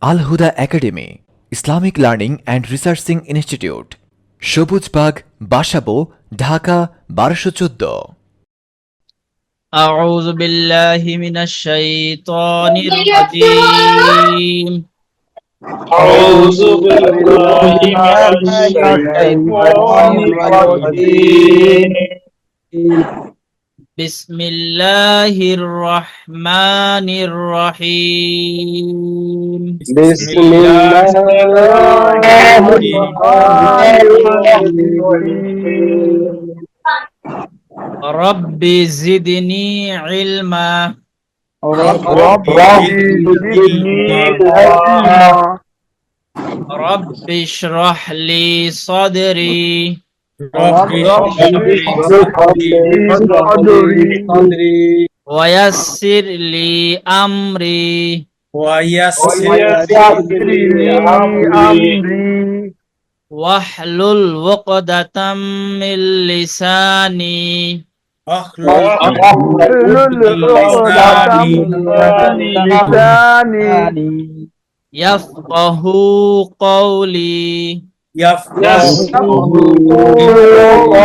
Al Huda academy, Islamic learning and researching institute, Sabujbag, Basabo, Dhaka ১২১৪। أعوذ بالله من الشيطان الرجيم. أعوذ بالله من الشيطان الرجيم. بسم الله الرحمن الرحيم. بسم الله الرحمن الرحيم. رب زدني علما. رب زدني علما. رب اشرح لي صدري رب اشرح لي صدري ويسر لي أمري ويسر لي أمري واحلل عقدة من لساني واحلل عقدة من لساني يفقه قولي. يفقهوا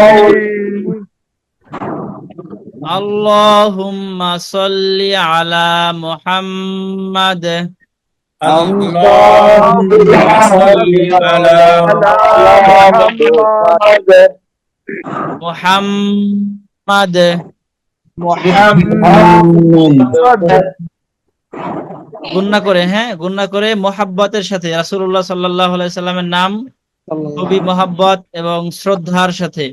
قولي. اللهم صل على محمد اللهم صل على محمد محمد গুণনা করে, গুণনা করে মোহাব্বতের সাথে রাসূলুল্লাহ সাল্লাল্লাহু আলাইহি সাল্লামের নাম খুবই মোহাব্বত এবং শ্রদ্ধার সাথে।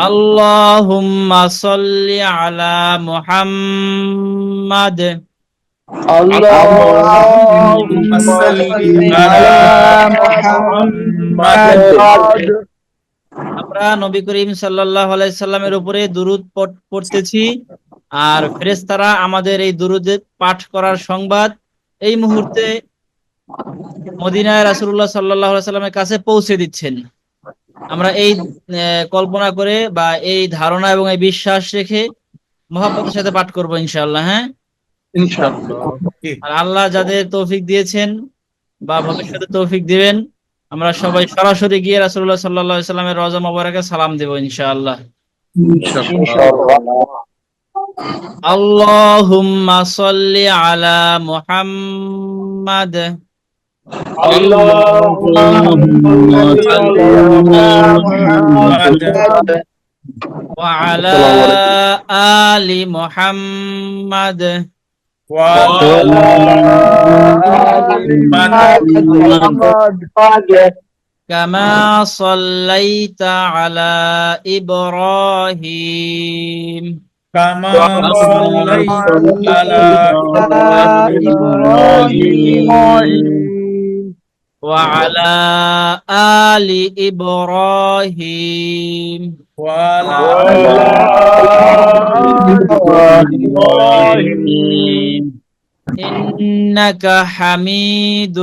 আল্লাহুম্মা সাল্লি আলা মুহাম্মাদ। اللهم صل على محمد. আমরা নবী করিম সাল্লাল্লাহু আলাইহি সাল্লামের উপরে দুরূদ পড়তেছি, আর ফেরেশতারা আমাদের এই দুরূদ পাঠ করার সংবাদ এই মুহূর্তে মদিনায় রাসূলুল্লাহ সাল্লাল্লাহু আলাইহি সাল্লামের কাছে পৌঁছে দিচ্ছেন। আমরা এই কল্পনা করে বা এই ধারণা এবং এই বিশ্বাস রেখে মহব্বতের সাথে পাঠ করব ইনশাআল্লাহ। ইনশাআল্লাহ। আর আল্লাহ যাদের তৌফিক দিয়েছেন বা ভবিষ্যতে তৌফিক দিবেন, আমরা সবাই সরাসরি গিয়ে রাসূলুল্লাহ সাল্লাল্লাহু আলাইহি সাল্লামের রওজা মোবারকে সালাম দেব ইনশাআল্লাহ। ইনশাআল্লাহ। আল্লাহুম্মা সাল্লি আলা মুহাম্মাদ। اللهم صل على محمد وعلى آل محمد وعلى آل محمد كما صليت على إبراهيم كما صليت على إبراهيم وعلى آل إبراهيم وعلى آل إبراهيم إنك حميد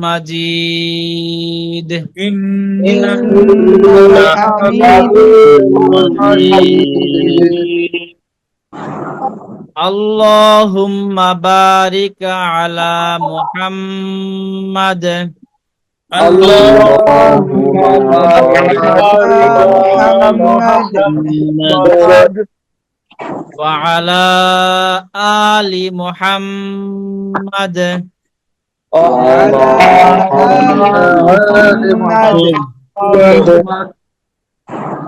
مجيد. إنك حميد مجيد. اللهم بارك على محمد اللهم بارك على محمد وعلى آل محمد وعلى آل محمد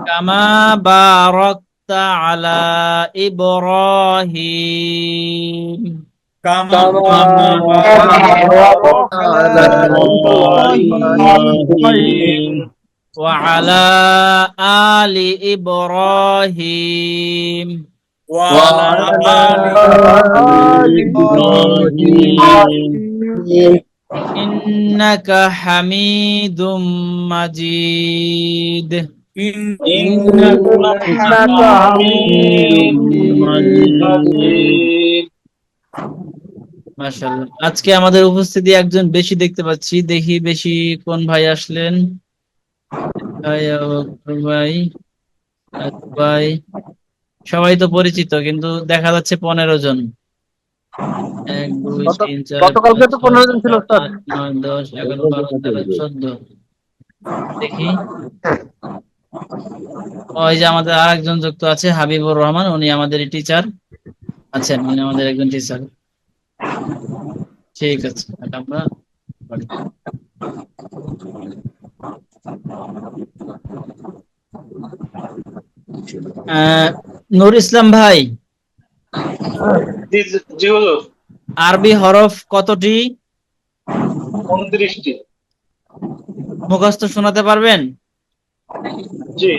كما باركت على إبراهيم كما باركت على إبراهيم وعلى آل إبراهيم وعلى آل إبراهيم إنك حميد مجيد. إنك حميد مجيد. মাশাআল্লাহ। আজকে আমাদের উপস্থিতি একজন বেশি দেখতে পাচ্ছি, দেখি বেশি কোন ভাই আসলেন। ভাই, ভাই, ভাই, সবাই তো পরিচিত, কিন্তু দেখা যাচ্ছে 15 জন। 1 2 3 4 গতকালকে 5 তো 6 15 জন ছিল 7 ওস্তাদ। 8 9 10 11 12 13 14 দেখি। ওই যে আমাদের আরেকজন যুক্ত আছে হাবিবুর রহমান, উনি আমাদের টিচার আছেন, উনি আমাদের একজন টিচার। ঠিক আছে, এটা আমরা করি। আহ, নূর ইসলাম ভাই, জি জি হুজুর। আরবি হরফ কতটি? 29টি। মুখস্থ শোনাতে পারবেন? জি।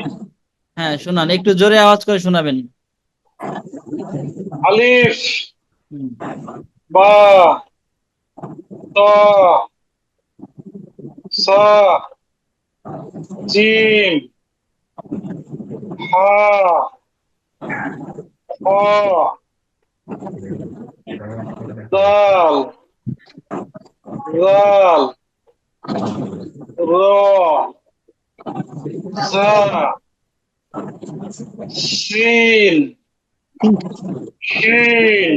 হ্যাঁ শোনান, একটু জোরে আওয়াজ করে শোনাবেন। আলিফ, হুম, বা, তা, সা, জিম, হা, খ, দাল, জাল, র, জা, শিন, শিন,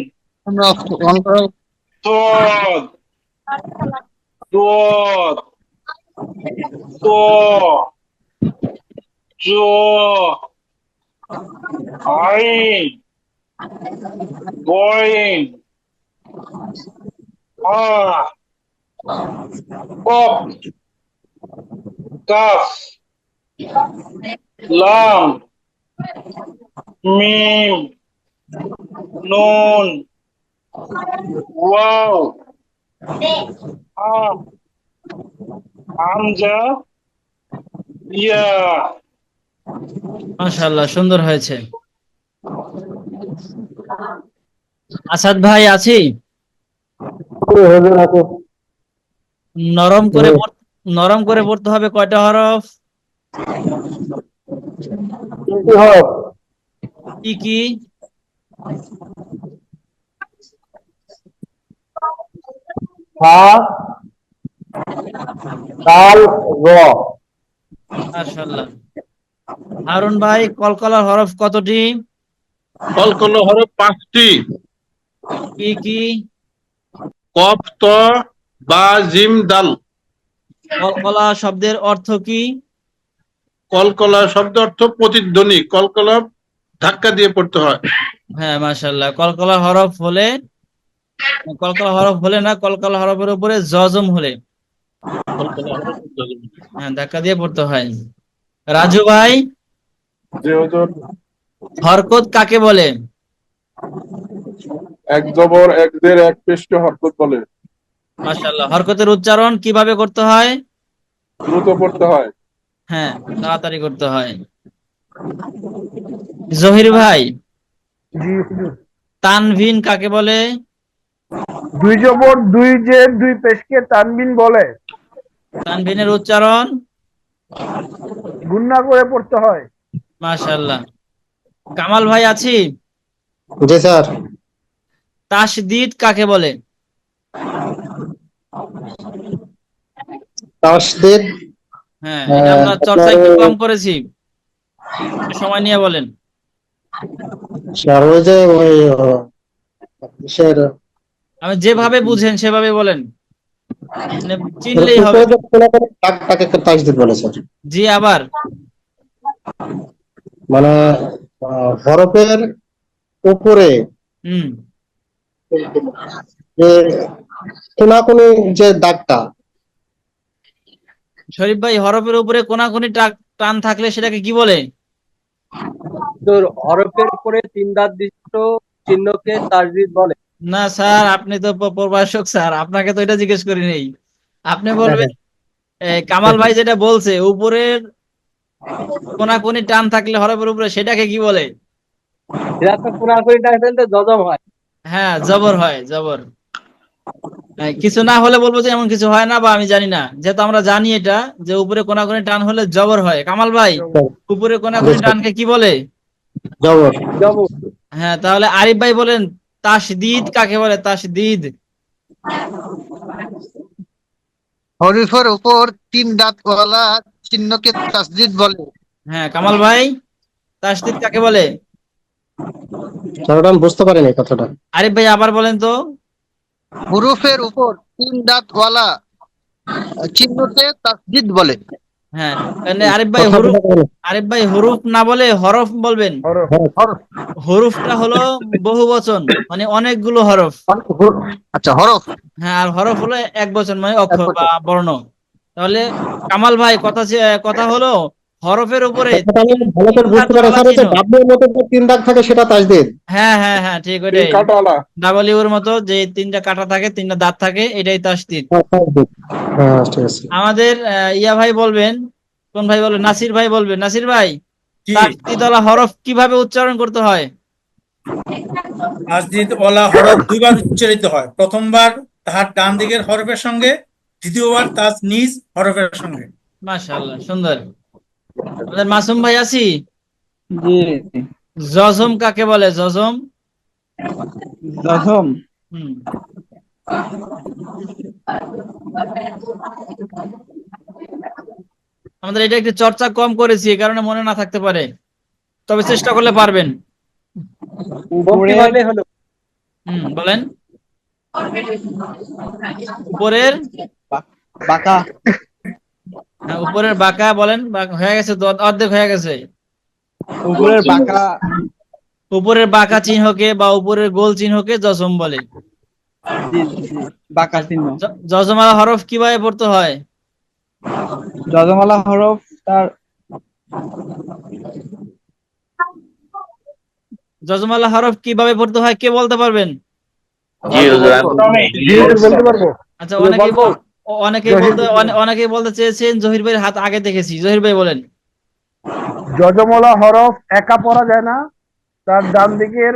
صاد، ضاد، ط، জ, আইন, গইন, আ, কফ, কাফ, লাম, মিম, নুন, ওয়াও, আ, হামজা, ইয়া। মাশাআল্লাহ, সুন্দর হয়েছে। আসাদ ভাই আছি? নরম করে নরম করে পড়তে হবে। কয়টা হরফ? কি কি? মাশাআল্লাহ। হারুন ভাই, কলকলার হরফ কতটি? কলকল হরফ 5টি। কি কি? কফ, ত, বা, জিম, দাল। কলকলা শব্দের অর্থ কি? কলকলা শব্দ অর্থ প্রতিধ্বনি। কলকলা ধাক্কা দিয়ে পড়তে হয়। হ্যাঁ মাশাআল্লাহ। কলকলা হরফ হলে না, কলকলা হরফের উপরে জজম হলে, কলকলা হরফ প্রতিধ্বনি। হ্যাঁ, ধাক্কা দিয়ে পড়তে হয়। রাজু ভাই, জি হুজুর। হরকত কাকে বলে? এক জবর এক দের এক পেশকে হরকত বলে। মাশাআল্লাহ। হরকতের উচ্চারণ কিভাবে করতে হয়? দ্রুত পড়তে হয়। হ্যাঁ, তাড়াতাড়ি করতে হয়। জহির ভাই, জি হুজুর। তানভিন কাকে বলে? দুই জবর দুই জের দুই পেশকে তানবিন বলে। তানভিনের উচ্চারণ? গুণনা করে পড়তে হয়। মাশাআল্লাহ। কামাল ভাই আছি? জি স্যার। তাসদিদ কাকে বলে? তাসদিদ হ্যাঁ, এটা আমরা চর্চা একটু কম করেছি, একটু সময় নিয়ে বলেন। স্যার ওই যে ওই কিসের আমি যেভাবে বুঝেন সেভাবে বলেন, মানে চিনলেই হবে। তাকে তাসদিদ বলে স্যার। জি, আবার? মানে হরফের উপরে হুম। যে কোনাকুনি যে দাগটা, শরীফ ভাই, হরফের উপরে কোনাকুনি টান থাকলে সেটাকে কি বলে? হরফের উপরে 3 দাঁত বিশিষ্ট চিহ্নকে তাসদিদ বলে। না স্যার, আপনি তো প্রভাষক স্যার, আপনাকে তো এটা জিজ্ঞেস করি নেই। আপনি বলবেন কামাল ভাই যেটা বলছে, উপরের কোনাকুনি টান থাকলে হরফের উপরে, সেটাকে কি বলে? এটা তো কোনাকুনি টান ফেলতে জজম হয়। হ্যাঁ, জবর হয়, জবর। কিছু না হলে বলবো যে এমন কিছু হয় না, বা আমি জানি না, যেহেতু আমরা জানি এটা, যে উপরে কোনাকুনি টান হলে জবর হয়। কামাল ভাই, উপরে কোনাকুনি টানকে কি বলে? জবর। জবর। হ্যাঁ, তাহলে আরিফ ভাই বলেন, তাসদিদ কাকে বলে? তাসদিদ। হরিফের উপর 3 দাঁতওয়ালা চিহ্নকে তাসদিদ বলে। হ্যাঁ, কামাল ভাই, তাসদিদ কাকে বলে? স্যার, ওটা আমি বুঝতে পারিনি কথাটা। আরিফ ভাই আবার বলেন তো। হরফের উপর 3 দাঁতওয়ালা চিহ্নকে তাসদিদ বলে। হ্যাঁ, তাহলে আরিফ ভাই কথা হুরুফ, বোঝা গেল না। আরিফ ভাই হুরুফ না বলে হরফ বলবেন। হরফ হ্যাঁ, হরফ হরুফটা হলো বহু বচন, মানে অনেকগুলো হরফ। আচ্ছা, হরফ হ্যাঁ, আর হরফ হলো এক বচন, মানে এক অক্ষর বা বচন। বর্ণ। তাহলে কামাল ভাই কথা হলো হরফের উপরে কথাটা আমি তিন ভালো তিন করে বুঝতে পারি দাঁতওয়ালা স্যার, ওই যে চিহ্ন। ডাব্লিউর মতো যে 3 দাগ থাকে সেটা তাসদিদ। হ্যাঁ হ্যাঁ হ্যাঁ, ঠিক, তিন ওইটাই। কাটাওয়ালা। ডাবলিউর মতো যে তিনটা কাটা থাকে, তিনটা দাঁত থাকে, এটাই তাসদিদ। হ্যাঁ, তাসদিদ। হ্যাঁ, ঠিক আছে। আমাদের ইয়া ভাই বলবেন, কোন ভাই বলবেন? নাসির ভাই বলবেন। নাসির ভাই, কি? তাসদিদওয়ালা হরফ কিভাবে উচ্চারণ করতে হয়? তাসদিদ ওয়ালা হরফ দুইবার উচ্চারিত হয়, প্রথমবার তাহার ডান দিকের হরফের সঙ্গে, দ্বিতীয়বার তার নিজ হরফের সঙ্গে। মাশাআল্লাহ, সুন্দর। আমাদের মাসুম ভাই আছি। জি। জজম কাকে বলে? জজম। দশম। হুম। আমাদের এটা একটু চর্চা কম করেছি, এই কারণে মনে না থাকতে পারে, তবে চেষ্টা করলে পারবেন। উপরে কিভাবে হলো? বলেন। উপরের, বাঁকা। হ্যাঁ, উপরের বাঁকা বলেন। হয়ে গেছে তো, অর্ধেক হয়ে গেছে। উপরের বাঁকা। উপরের বাঁকা চিহ্নকে বা উপরের গোল চিহ্নকে জজম বলে। জি জি, বাঁকা চিহ্ন। জজমালা হরফ কিভাবে পড়তে হয়? যজমালা হরফ তার জজমালা হরফ কিভাবে পড়তে হয়, কে বলতে পারবেন? বলতে পারবো। আচ্ছা, বলবো? জহির বলতে অনেকেই বলতে চেয়েছেন। জহির ভাইয়ের হাত আগে দেখেছি। জহির ভাই বলেন। যজমলা হরফ একা পড়া যায় না, তার ডান দিকের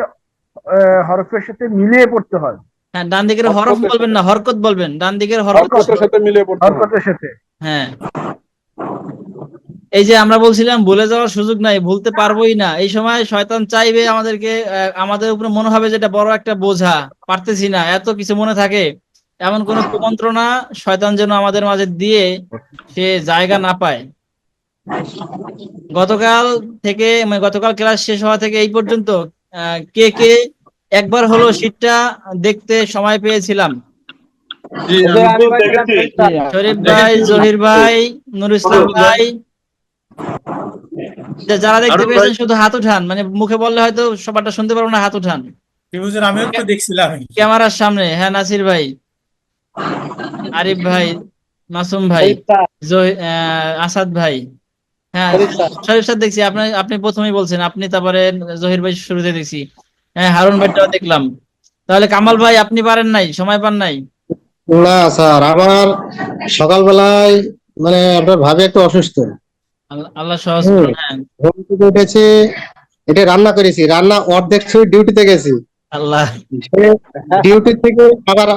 হরফের সাথে মিলিয়ে পড়তে হয়। হ্যাঁ, ডান দিকের হরফ হরকতের বলবেন সাথে। না, হরকত বলবেন। ডান দিকের হরকত। হরকতের সাথে মিলে পড়তে হয়। হরকতের সাথে। হ্যাঁ, এই যে আমরা বলছিলাম ভুলে যাওয়ার সুযোগ নাই, ভুলতে পারবোই না। এই সময় শয়তান চাইবে আমাদেরকে, আমাদের উপরে মনে হবে যেটা বড় একটা বোঝা, পারতেছি না, এত কিছু মনে থাকে। এমন কোন কুমন্ত্রণা শয়তান যেন আমাদের মাঝে দিয়ে সে জায়গা না পায়। গতকাল থেকে, মানে গতকাল ক্লাস শেষ হওয়া থেকে এই পর্যন্ত কে কে একবার হলো শীটটা দেখতে সময় পেয়েছিলাম? জি, এই যে আমি আমি পাইছিলাম দেখেছি। শরীফ স্যার। শরীফ ভাই, জহির ভাই, নুর ইসলাম ভাই। যারা দেখতে আরুন ভাই। পেয়েছেন শুধু হাত উঠান, মানে মুখে বললে হয়তো সবারটা শুনতে পারবো না, হাত উঠান হুজুর, আমিও তো দেখছিলাম। ক্যামেরার সামনে। হ্যাঁ, নাসির ভাই, আরিফ ভাই, মাসুম ভাই, শরীফ স্যার। আসাদ ভাই। হ্যাঁ, শরীফ স্যার। শরীফ স্যার দেখছি। আপনি প্রথমেই বলছেন, আপনি, তারপরে জহির ভাই শুরুতে দেখছি। হ্যাঁ, হারুন ভাইটাও দেখলাম। তাহলে কামাল ভাই, আপনি পারেন নাই, সময় পান নাই? না স্যার, আমার সকালবেলায় মানে আপনার ভাবি একটু অসুস্থ। আল্লাহ সহজ হুম, করুন। হ্যাঁ, ঘুম থেকে উঠেছি, এটা রান্না করেছি, রান্না অর্ধেক ছুঁই ডিউটিতে গেছি। আল্লাহ। ডিউটি থেকে আবার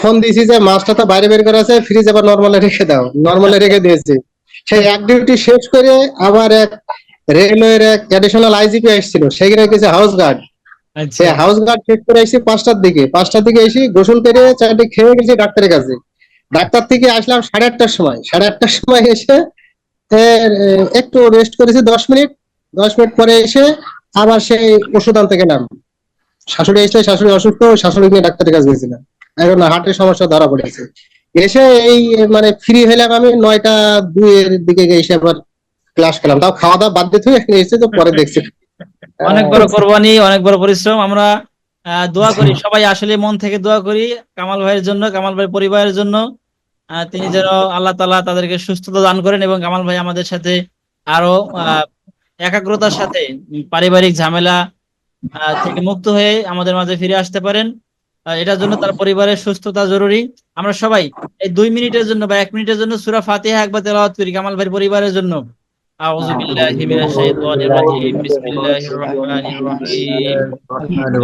ফোন দিয়েছি যে মাছটা তো বাইরে বের করা আছে, ফ্রিজ আবার নর্মালে রেখে দাও, নর্মালে রেখে দিয়েছি। সেই এক ডিউটি শেষ করে আবার এক রেলওয়ের এক অ্যাডিশনাল আইজিপি এসেছিল, সেখানে কিছু হাউস গার্ড। আচ্ছা। সে হাউস গার্ড শেষ করে এসেছি 5টার দিকে এসে গোসল করে চারটে খেয়ে গেছি ডাক্তারের কাছে। ডাক্তার থেকে আসলাম 8:30টার সময়। 8:30টার সময় এসে একটু রেস্ট করেছি 10 মিনিট। 10 মিনিট পরে এসে আবার সেই ওষুধ আনতে গেলাম। শাশুড়ি এসে, শাশুড়ি অসুস্থ, শাশুড়ি নিয়ে ডাক্তারের কাছে গেছিলাম। এখন হার্টের সমস্যা ধরা পড়েছে। এসে এই মানে ফ্রি হলাম আমি 9টা 2 এর দিকে এসে আবার ক্লাস করলাম, তাও খাওয়া দাওয়া বাদ দিয়ে এখানে এসেছি, তো পরে দেখছি। অনেক বড় কোরবানি, অনেক বড় পরিশ্রম। আমরা দোয়া করি, সবাই আসলে মন থেকে দোয়া করি কামাল ভাইয়ের জন্য, কামাল ভাইয়ের পরিবারের জন্য। তিনি যেন আল্লাহ তাআলা তাদেরকে সুস্থতা দান করেন, এবং কামাল ভাই আমাদের সাথে আরো একাগ্রতার সাথে পারিবারিক ঝামেলা থেকে মুক্ত হয়ে আমাদের মাঝে ফিরে আসতে পারেন। এটার জন্য তার পরিবারের সুস্থতা জরুরি। আমরা সবাই এই 2 মিনিটের জন্য বা 1 মিনিটের জন্য সূরা ফাতিহা একবার তেলাওয়াত করি কামাল ভাইয়ের পরিবারের জন্য। আউযু বিল্লাহি মিনাশ শাইতানির রাজিম। বিসমিল্লাহির রহমানির রহিম।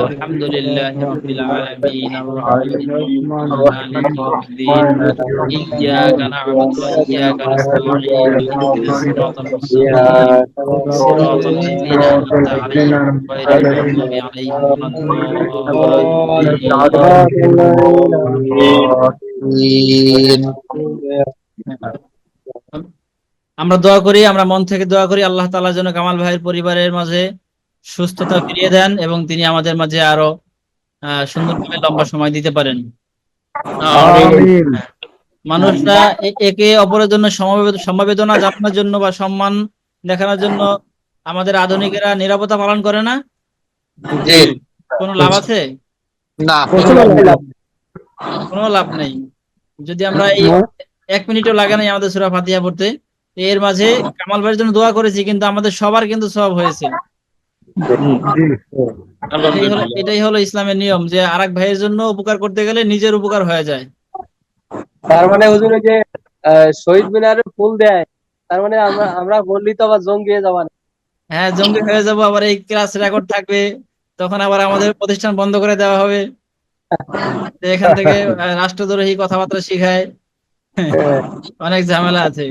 আলহামদুলিল্লাহি রাব্বিল আলামিন। আর-রাহমানির রহিম। মালিকি ইয়াউমিদ্দিন। ইয়্যাকা না'বুদু ওয়া ইয়্যাকা নাস্তাঈন। ইহদিনাস সিরাতাল মুস্তাকিম। সিরাতাল লাযীনা আন'আমতা আলাইহিম গায়রিল মাগদুবি আলাইহিম ওয়ালাদ-দাল্লিন। আমরা দোয়া করি, আমরা মন থেকে দোয়া করি আল্লাহ তাআলা যেন কামাল ভাইয়ের পরিবারের মাঝে সুস্থতা ফিরিয়ে দেন এবং তিনি আমাদের মাঝে আরো সুন্দরভাবে লম্বা সময় দিতে পারেন। আমিন। মানুষরা একে অপরের জন্য সমবেদনা জানানোর জন্য বা সম্মান দেখানোর জন্য আমাদের আধুনিকেরা নিরাপত্তা পালন করে না, জি কোনো লাভ আছে? না কোনো লাভ নেই। যদি আমরা এই 1 মিনিটও লাগে নাই আমাদের সূরা ফাতিহা পড়তে, এর মাঝে কামাল ভাইয়ের জন্য দোয়া করেছি, কিন্তু আমাদের সবার কিন্তু সওয়াব হয়েছে। এটাই হলো ইসলামের নিয়ম, যে আরেক ভাইয়ের জন্য উপকার করতে গেলে নিজের উপকার হয়ে যায়। তার মানে হুজুর যে শহীদ মিনারে ফুল দেয়, তার মানে আমরা বললি তো আবার জঙ্গি হয়ে যাবো না। হ্যাঁ, জঙ্গি হয়ে যাবো, আবার এই ক্লাস রেকর্ড থাকবে, তখন আবার আমাদের প্রতিষ্ঠান বন্ধ করে দেওয়া হবে। যে এখান থেকে রাষ্ট্রদ্রোহী কথাবার্তা শিখায়, অনেক ঝামেলা আছে।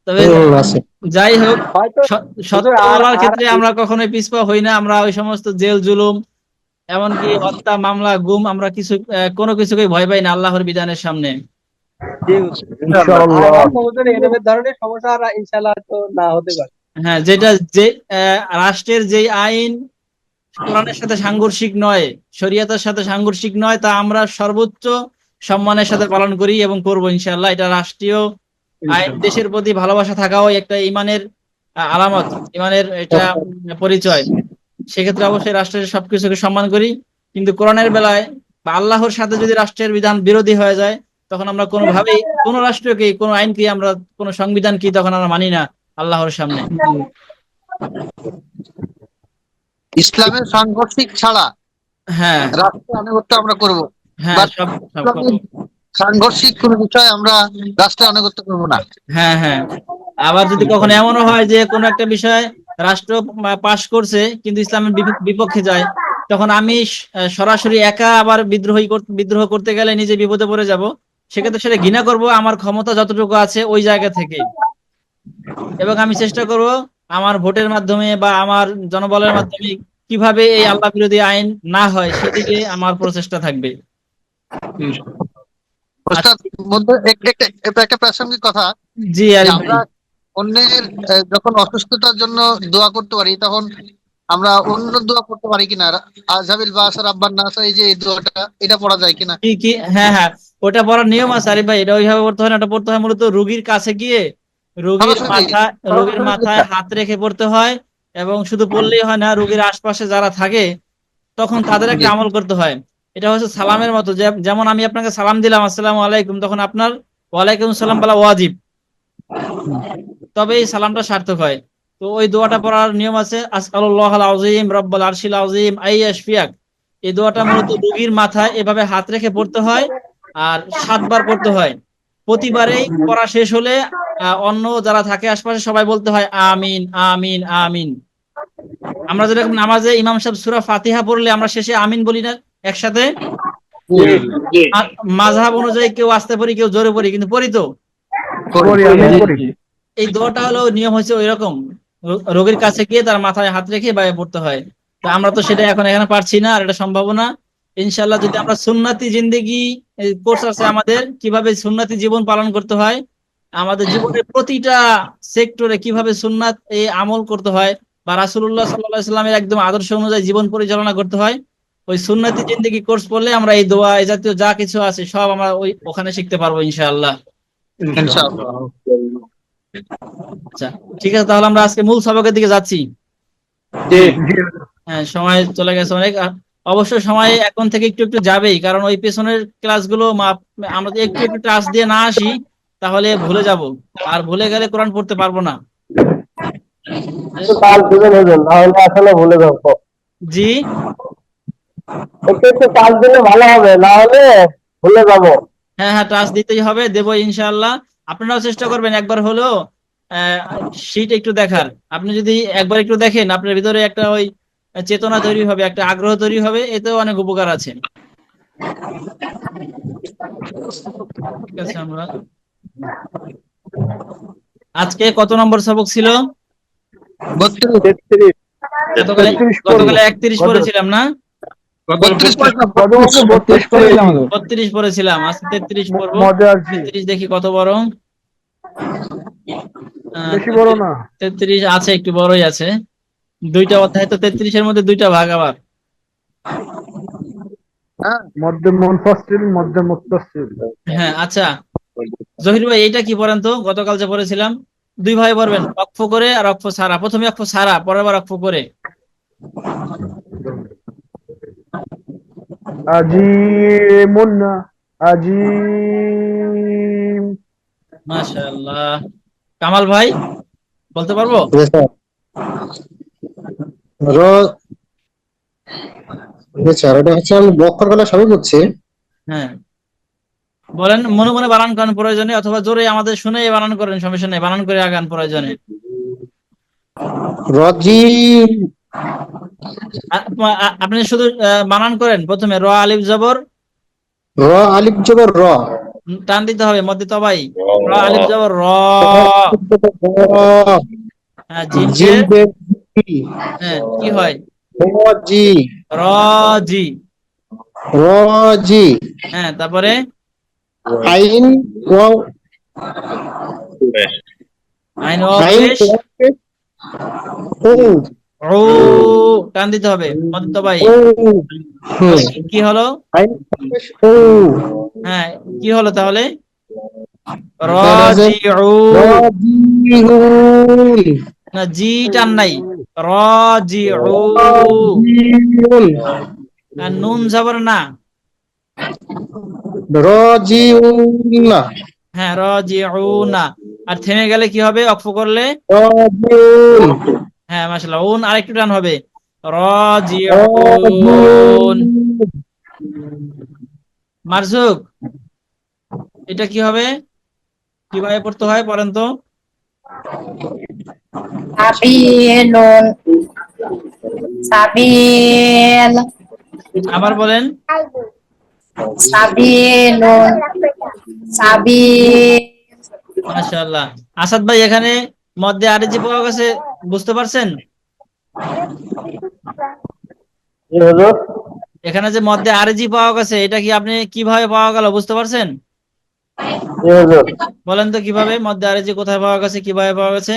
তবে যাই হোক, হয়তো সত্য বলার ক্ষেত্রে আমরা কখনোই পিছপা হই না। আমরা ওই সমস্ত জেল জুলুম, এমনকি হত্যা মামলা গুম, আমরা কোনো কিছুকে ভয় পাই না আল্লাহর বিধানের সামনে। এরকম ধরনের সমস্যা আর ইনশাআল্লাহ তো না হতে পারে। হ্যাঁ, যে রাষ্ট্রের যে আইন কোরআনের সাথে সাংঘর্ষিক নয়, শরীয়তের সাথে সাংঘর্ষিক নয়, তা আমরা সর্বোচ্চ সম্মানের সাথে পালন করি এবং করব ইনশাআল্লাহ। এটা রাষ্ট্রীয় আইন, দেশের প্রতি ভালোবাসা থাকাও একটা ইমানের আলামত, ইমানের এটা পরিচয়। সেক্ষেত্রে অবশ্যই রাষ্ট্রের সবকিছুকে সম্মান করি, কিন্তু কোরআনের বেলায় বা আল্লাহর সাথে যদি রাষ্ট্রের বিধান বিরোধী হয়ে যায়, তখন আমরা কোনোভাবেই কোনো রাষ্ট্রকে, কোনো আইনকে, আমরা কোনো সংবিধান কি তখন আমরা মানি না আল্লাহর সামনে। ইসলামের সাংঘর্ষিক ছাড়া হ্যাঁ রাষ্ট্র আনুগত্য আমরা করব, হ্যাঁ, বাট সব সাংঘর্ষিক কোন বিষয় আমরা রাষ্ট্রে আনুগত্য করব না। হ্যাঁ হ্যাঁ। আবার যদি কখনো এমনও হয় যে কোনো একটা বিষয় রাষ্ট্র পাশ করছে কিন্তু ইসলামের বিপক্ষে যায়, তখন আমি সরাসরি একা আবার বিদ্রোহ করতে গেলে নিজে বিপদে পড়ে যাব। সেক্ষেত্রে সেটা ঘৃণা করব আমার ক্ষমতা যতটুকু আছে ওই জায়গা থেকে, এবং আমি চেষ্টা করব আমার ভোটের মাধ্যমে বা আমার জনবলের মাধ্যমে কিভাবে এই আল্লাহ বিরোধী আইন না হয় সেদিকে আমার প্রচেষ্টা থাকবে। ওস্তাদ, মধ্যে একটা প্রাসঙ্গিক কথা, জি যে আরিফ আমরা ভাই। অন্যের যখন অসুস্থতার জন্য দোয়া করতে পারি, তখন আমরা অন্য দোয়া করতে পারি কিনা? আজহাবিল বাস রাব্বান নাস, এই যে এই দোয়াটা, এটা পড়া যায় কিনা? কি হ্যাঁ হ্যাঁ, ওটা পড়ার নিয়ম আছে আরিফ ভাই। এটা ওইভাবে পড়তে হয় না, এটা পড়তে হয় মূলত রোগীর কাছে গিয়ে রোগীর মাথায় হাত রেখে পড়তে হয়। এবং শুধু পড়লেই হয় না, রোগীর আশপাশে যারা থাকে তখন তাদের একটা আমল করতে হয়। এটা হচ্ছে সালামের মতো, যেমন আমি আপনাকে সালাম দিলাম আসসালামু আলাইকুম, তখন আপনার ওয়ালাইকুম সালাম বলা ওয়াজিব, তবে এই সালামটা সার্থক হয়। তো ওই দোয়াটা পড়ার নিয়ম আছে, আসআলুল্লাহাল আযীম রাব্বাল আরশিল আযীম আইয়াশফিয়াক। এই দোয়াটা মূলত রোগীর মাথায় এভাবে হাত রেখে পড়তে হয়, আর 7 বার পড়তে হয়। প্রতিবারেই পড়া শেষ হলে অন্য যারা থাকে আশপাশে সবাই বলতে হয় আমিন আমিন আমিন। আমরা যেরকম নামাজে ইমাম সাহেব সূরা ফাতিহা পড়লে আমরা শেষে আমিন বলি না একসাথে? মাযহাব অনুযায়ী কেউ আস্তে পড়ি, কেউ জোরে পড়ি, কিন্তু পড়ি তো। এই দোয়াটা হলো নিয়ম হচ্ছে ওই রকম, রোগীর কাছে গিয়ে তার মাথায় হাত রেখে বাইরে পড়তে হয়। তো আমরা তো সেটা এখন এখানে পারছি না, আর এটা সম্ভব না। ইনশাআল্লাহ যদি আমরা সুন্নতি জিন্দেগি কোর্স আছে আমাদের, কিভাবে সুন্নতি জীবন পালন করতে হয়, আমাদের জীবনের প্রতিটা সেক্টরে কিভাবে সুন্নাত এই আমল করতে হয়, বা রাসূলুল্লাহ সাল্লাল্লাহু আলাইহি সাল্লামের একদম আদর্শ অনুযায়ী জীবন পরিচালনা করতে হয়, ওই সুন্নতি জিন্দেগি কোর্স পড়লে আমরা এই দোয়া, এই জাতীয় যা কিছু আছে সব আমরা ওখানে শিখতে পারবো ইনশাআল্লাহ। ইনশাআল্লাহ। আচ্ছা, ঠিক আছে, তাহলে আমরা আজকে মূল সবকের দিকে যাচ্ছি। হ্যাঁ, সময় চলে গেছে অনেক। অবশ্যই সময় এখন থেকে একটু একটু যাবেই, কারণ ওই পেছনের ক্লাসগুলো আমরা একটু একটু টাচ দিয়ে না আসি তাহলে ভুলে যাব, আর ভুলে গেলে কোরআন পড়তে পারবো না। আসলে ভুলে যাবো। জি, একটু কাজ দিলে ভালো হবে, না হলে ভুলে যাবো। হ্যাঁ হ্যাঁ, টাচ দিতেই হবে, দেবো ইনশাআল্লাহ। আপনারাও চেষ্টা করবেন একবার হলেও শীট একটু দেখার। আপনি যদি একবার একটু দেখেন, আপনার ভিতরে একটা ওই চেতনা তৈরি হবে, একটা আগ্রহ তৈরি হবে, এতেও অনেক উপকার আছে। ঠিক আছে, আমরা আজকে কত নম্বর সবক ছিল? গতকালে 31 পড়েছিলাম না? 32 পড়েছিলাম, আজকে 33 পড়বো। 33 দেখি কত বড়। বেশি বড় না, 33 আছে, একটু বড়ই আছে। দুইটা অধ্যায় তো 33-এর মধ্যে দুইটা ভাগ আবার। হ্যাঁ, মধ্যে মুনফাসিল, মধ্যে মুত্তাসিল। হ্যাঁ আচ্ছা, জহির ভাই এইটা কি পড়েন তো, গতকাল যে পড়েছিলাম, দুই ভাই পড়বেন, অক্ষ করে আর অক্ষ ছাড়া। প্রথমে অক্ষ ছাড়া, পরের বার অক্ষ করে। আজিমুন, আজিম। মাশাআল্লাহ। কামাল ভাই বলতে পারবো? র স্যার, ওটা হচ্ছে আমি অক্ষর কলা সবই করছি। হ্যাঁ বলেন, মনে মনে বানান করেন প্রয়োজনে, অথবা জোরে আমাদের শুনে বানান করেন, সমস্যা নেই, বানান করে আগান প্রয়োজনে। রজিম। আপনি শুধু বানান করেন, প্রথমে র আলিফ জবর, র আলিফ জবর র। টান দিতে হবে মধ্যে তবাই, র আলিফ জবর র। হ্যাঁ জিম জিম জের, বের জি। হ্যাঁ কি হয়? রজি। র জি। রজি। হ্যাঁ তারপরে আইন ওয়াও। আইন ও আইন পেশ, ও। ও টান দিতে হবে মধ্যে তবাই। ও। হুম। কি হলো? আইন পেশ ও। হ্যাঁ কি হলো তাহলে? রজিউন। না জি টান নাই, র জি ও। রজিউন। আর নুন জবর না, রজিউন। হ্যাঁ র জি ও না। আর থেমে গেলে কি হবে অক্ষ করলে? রজিউন। হ্যাঁ মাশাআল্লাহ, উন আরেকটু টান হবে, র জি রজিউন। মারজুক। এটা কি হবে, কিভাবে পড়তে হয় পড়েন তো? সাবিলুন, সাবিল, আবার বলেন। সাবিলুন, সাবিল। মাশাআল্লাহ। আসাদ ভাই, এখানে মধ্যে আরজি পাওয়া গেছে, বুঝতে পারছেন? এখানে যে মধ্যে আরজি পাওয়া গেছে, এটা কি আপনি কিভাবে পাওয়া গেল বুঝতে পারছেন? বলেন তো কিভাবে, মধ্যে আরজি কোথায় পাওয়া গেছে, কিভাবে পাওয়া গেছে?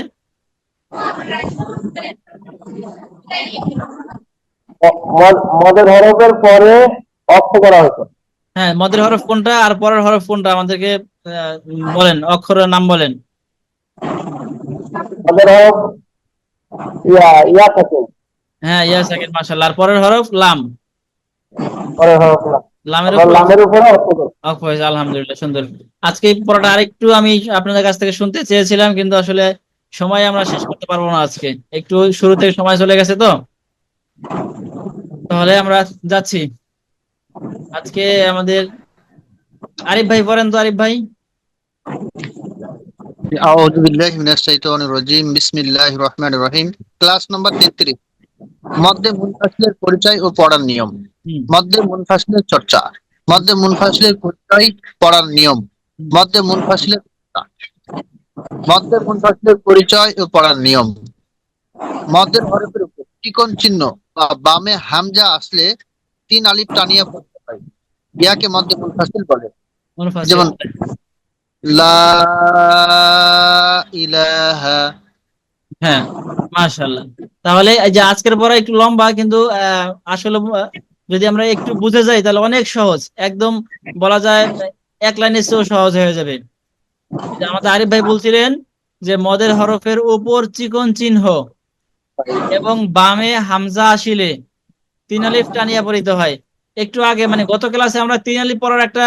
মদের হরফের পরে অক্ষ করা হয়েছে। হ্যাঁ মধ্যের হরফ কোনটা আর পরের হরফ কোনটা আমাদেরকে বলেন, অক্ষরের নাম বলেন। মদের হরফ ইয়া থাকে। হ্যাঁ ইয়া সাকিন, মাশাআল্লাহ। আর পরের হরফ লাম, পরের হরফ না। লামের আবার উপর লামের উপরে অক্ষ করা। অক্ষ হয়েছে, আলহামদুলিল্লাহ, সুন্দর। আজকে এই পড়াটা আরেকটু আমি আপনাদের কাছ থেকে শুনতে চেয়েছিলাম, কিন্তু আসলে সময় আমরা শেষ করতে পারবো না আজকে, একটু শুরু থেকে সময় চলে গেছে তো। তাহলে আমরা যাচ্ছি। আজকে আমাদের আরিফ ভাই পড়েন তো, আরিফ ভাই। আউযু বিল্লাহি মিনাশ শাইতানির রাজিম। বিসমিল্লাহির রহমানির রহিম। ক্লাস নাম্বার 33, মধ্যে মুনফাসিলের পরিচয় ও পড়ার নিয়ম। মধ্যে মুনফাসিলের চর্চা। মধ্যে মুনফাসিলের পরিচয়, পড়ার নিয়ম। মধ্যে মুনফাসিলের চর্চা। মধ্যে মুনফাসিলের পরিচয় ও পড়ার নিয়ম। মধ্যের হরফের উপর টিকন চিহ্ন বা বামে হামজা আসলে 3 আলিফ টানিয়ে পড়তে হয়। ইয়াকে মধ্যে মুনফাসিল বলে। মুনফাসিল। যেমন লা ইলাহা। হ্যাঁ মাশাআল্লাহ। তাহলে এই যে আজকের পড়া একটু লম্বা, কিন্তু আসলে যদি আমরা একটু বুঝে যাই তাহলে অনেক সহজ, একদম বলা যায় এক লাইনের চেয়েও সহজ হয়ে যাবে। যে আমাদের আরিফ ভাই বলছিলেন যে মদের হরফের উপর চিকন চিহ্ন এবং বামে হামজা আসিলে 3 আলিফ টানিয়া পড়িতে হয়। একটু আগে মানে গত ক্লাসে আমরা 3 আলিফ পড়ার একটা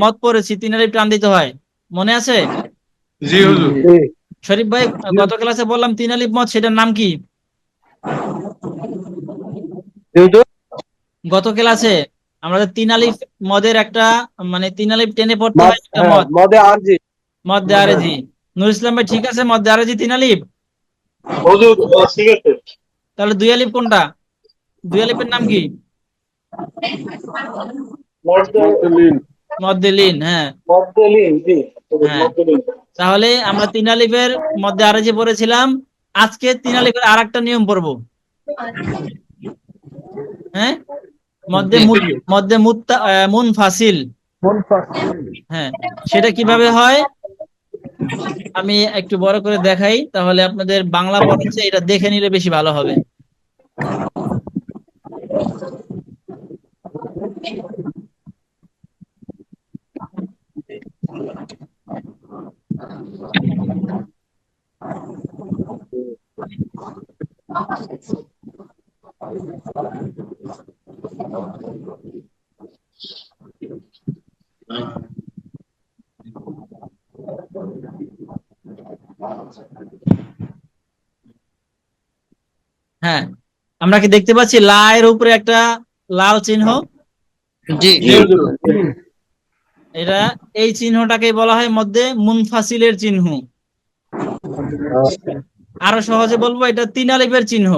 মত পড়েছি, 3 আলিফ টান দিতে হয়, মনে আছে? জি হুজুর। শরীফ ভাই, গত ক্লাসে বললাম 3 আলিফ মত, সেটার নাম কি? গত ক্লাসে আমাদের 3 আলিফ মদের একটা, মানে 3 আলিফ টেনে পড়তে হয় একটা মদ, মদে আরজি। মধ্যে আরজি। নুর ইসলাম ভাই ঠিক আছে, মধ্যে আরজি 3 আলিফ। হুজুর ঠিক আছে। তাহলে 2 আলিফ কোনটা? 2 আলিফের নাম কি? মদ্দলিন। মধ্যে লিন। হ্যাঁ মদ্দলিন, জি হ্যাঁ। মদ্দলিন। তাহলে আমরা 3 আলিফের মধ্যে আরজি পড়েছিলাম, আজকে 3 আলিফের আরেকটা নিয়ম পড়বো। হ্যাঁ মধ্যে মধ্যে মুনফাসিল। মুনফাসিল। হ্যাঁ সেটা কিভাবে হয়? আমি একটু বড় করে দেখাই, তাহলে আপনাদের বাংলা পড়াচ্ছে এটা দেখে নিলে বেশি ভালো হবে। হ্যাঁ, আমরা কি দেখতে পাচ্ছি লা এর উপরে একটা লাল চিহ্ন? জি এটা, এই চিহ্নটাকে বলা হয় মধ্যে মুনফাসিলের চিহ্ন। আরো সহজে বলবো, এটা তিন আলিফের চিহ্ন।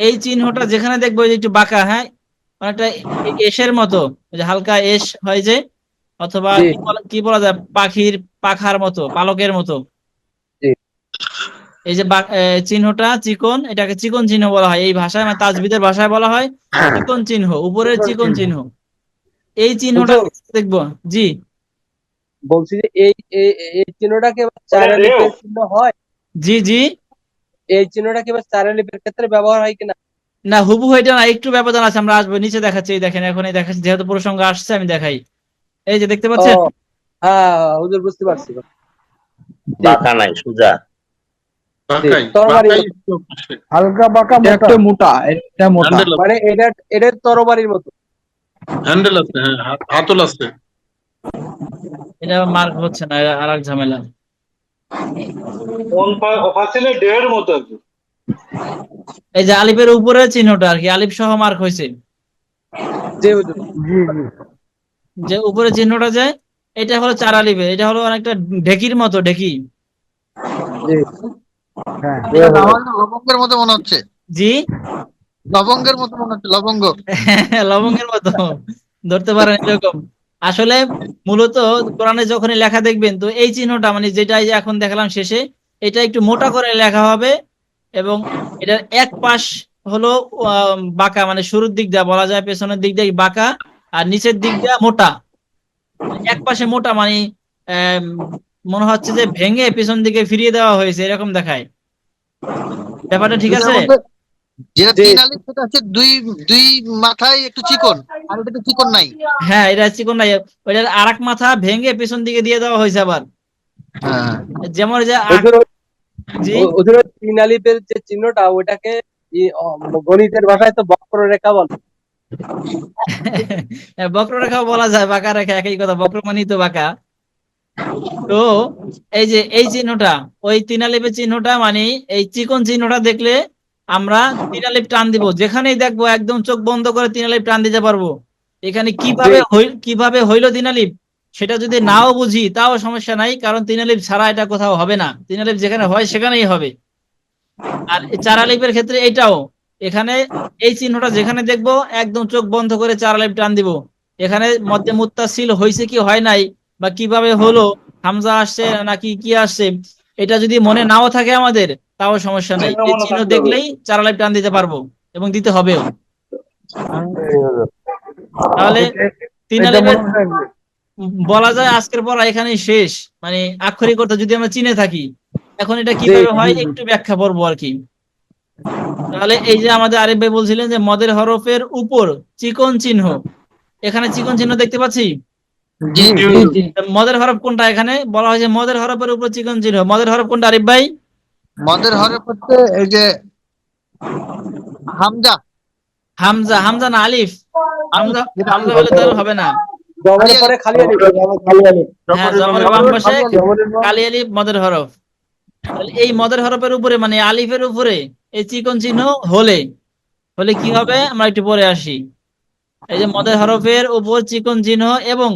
এই চিহ্নটা যেখানে দেখবো যে একটু বাঁকা, হ্যাঁ, অনেকটা এসের মতো, যে হালকা এস হয় যে, অথবা কি বলা যায়, পাখির পাখার মতো, পালকের মতো। এই যে চিহ্নটা চিকন, এটাকে চিকন চিহ্ন বলা হয় এই ভাষায়, মানে তাজবিদের ভাষায় বলা হয় চিকন চিহ্ন, উপরের চিকন চিহ্ন। এই চিহ্নটা দেখবো। জি, বলছি যে এই চিহ্নটা কি আবার চার আলিফের চিহ্ন হয়? জি, জি। এই চিহ্নটা কি আবার চার আলিফের ক্ষেত্রে ব্যবহার হয় কিনা? না, হুবহু এটা না, একটু ব্যবধান আছে, আমরা আসবো নিচে দেখাচ্ছি। এই দেখেন, এখন এই দেখাচ্ছি, যেহেতু প্রসঙ্গ আসছে আমি দেখাই। এই যে দেখতে ও পাচ্ছেন, হ্যাঁ হুজুর, বুঝতে পারছি। বাঁকা নাই, সোজা। বাঁকাই তরবারি বাঁকাই মতো। তো পাশে। হালকা বাঁকা এটা মোটা। একটু মোটা, এটা মোটা। হ্যান্ডেল আছে, মানে এটা তরবারির মতো। হ্যান্ডেল আছে, হ্যাঁ, হাতল আছে। এটা মার্ক হচ্ছে না, আর এক ঝামেলা। ফাসিলে ডের মতো আর কি। এই যে আলিফের উপরে চিহ্নটা আর কি, আলিফ সহ মার্ক হয়েছে, জি হুজুর। জি জি। যে উপরে চিহ্নটা যে, এটা হলো চার আলিফের, এটা হলো অনেকটা ঢেকির মতো, ঢেকি। জি হ্যাঁ আমার না লবঙ্গের মতো মনে হচ্ছে, জি, লবঙ্গের মতো মনে হচ্ছে, লবঙ্গ। লবঙ্গের মতো ধরতে পারেন এরকম। আসলে মূলত কোরআনে যখনই লেখা দেখবেন, তো এই চিহ্নটা, মানে যেটা এই যে এখন দেখালাম শেষে, এটা একটু মোটা করে লেখা হবে, এবং এটার এক পাশ হলো বাঁকা, মানে শুরুর দিক দিয়ে বলা যায় পেছনের দিক দিয়ে বাঁকা, আর নিচের দিক দিয়ে মোটা। এক পাশে মোটা মানে আম, মনে হচ্ছে যে ভেঙে পেছন দিকে ফিরিয়ে দেওয়া হয়েছে, এরকম দেখায়। ব্যাপারটা ঠিক এটার আছে? মধ্যে যেটা জি তিন আলিফ, সেটা হচ্ছে দুই দুই মাথায় একটু চিকন, আর এটা চিকন নাই। হ্যাঁ, এটা চিকন নাই, ওইটার আরেক মাথা ভেঙে পেছন দিকে দিয়ে দেওয়া হয়েছে আবার, হ্যাঁ, যেমন যে হুজুর, জি। হুজুর তিন আলিফের যে চিহ্নটা, ওটাকে গণিতের ভাষায় তো বক্ররেখা বলে। বক্ররেখা বলা যায়, বাঁকা রেখা একই কথা, বক্র মানেই তো বাঁকা। তো এই যে এই চিহ্নটা, ওই তিন আলিফের চিহ্নটা, মানে এই চিকন চিহ্নটা দেখলে আমরা তিন আলিফ টান দিব, যেখানেই দেখবো একদম চোখ বন্ধ করে তিন আলিফ টান দিতে পারবো। এখানে কিভাবে হইলো তিন আলিফ, সেটা যদি নাও বুঝি তাও সমস্যা নাই, কারণ তিন আলিফ ছাড়া এটা কোথাও হবে না, তিন আলিফ যেখানে হয় সেখানেই হবে। আর এই চার আলিফের ক্ষেত্রে এটাও, এখানে এই চিহ্নটা যেখানে দেখবো একদম চোখ বন্ধ করে চার আলিফ টান দিব। এখানে মধ্যে মুত্তাসিল হয়েছে কি হয় নাই, বা কিভাবে হলো, হামজা আসছে নাকি কি আসছে, এটা যদি মনে নাও থাকে আমাদের, তাও সমস্যা নাই, এই চিহ্ন দেখলেই চার আলিফ টান দিতে পারবো, এবং দিতে হবেও। তাহলে তিন এটা আলিফের মনে রাখবে। বলা যায় আজকের পড়া এখানেই শেষ, মানে আক্ষরিক অর্থ যদি আমরা চিনে থাকি। এখন এটা জি কিভাবে হয় একটু ব্যাখ্যা করবো আর কি। তাহলে এই যে আমাদের আরিফ ভাই বলছিলেন যে মদের হরফের উপর চিকন চিহ্ন, এখানে চিকন চিহ্ন দেখতে পাচ্ছি। জি জি জি। মদের হরফ কোনটা? এখানে বলা হয়েছে মদের হরফের উপর চিকন চিহ্ন, মদের হরফ কোনটা আরিফ ভাই? মদের হরফ হচ্ছে এই যে হামজা। হামজা, হামজা না আলিফ? হামজা, যেটা হামজা আলিফ। হলে তাহলে হবে না। জবরের পরে খালি আলিফ। হ্যাঁ, জবরের জবরের বাম বাম পাশে পাশে খালি আলিফ। কালি আলিফ মদের হরফ। তাহলে এই মদের হরফের উপরে, মানে আলিফের উপরে এই চিকন চিহ্ন হলে, হলে কি হবে আমরা একটু পরে আসি। এই যে মদের হরফের উপর চিকন চিহ্ন, এবং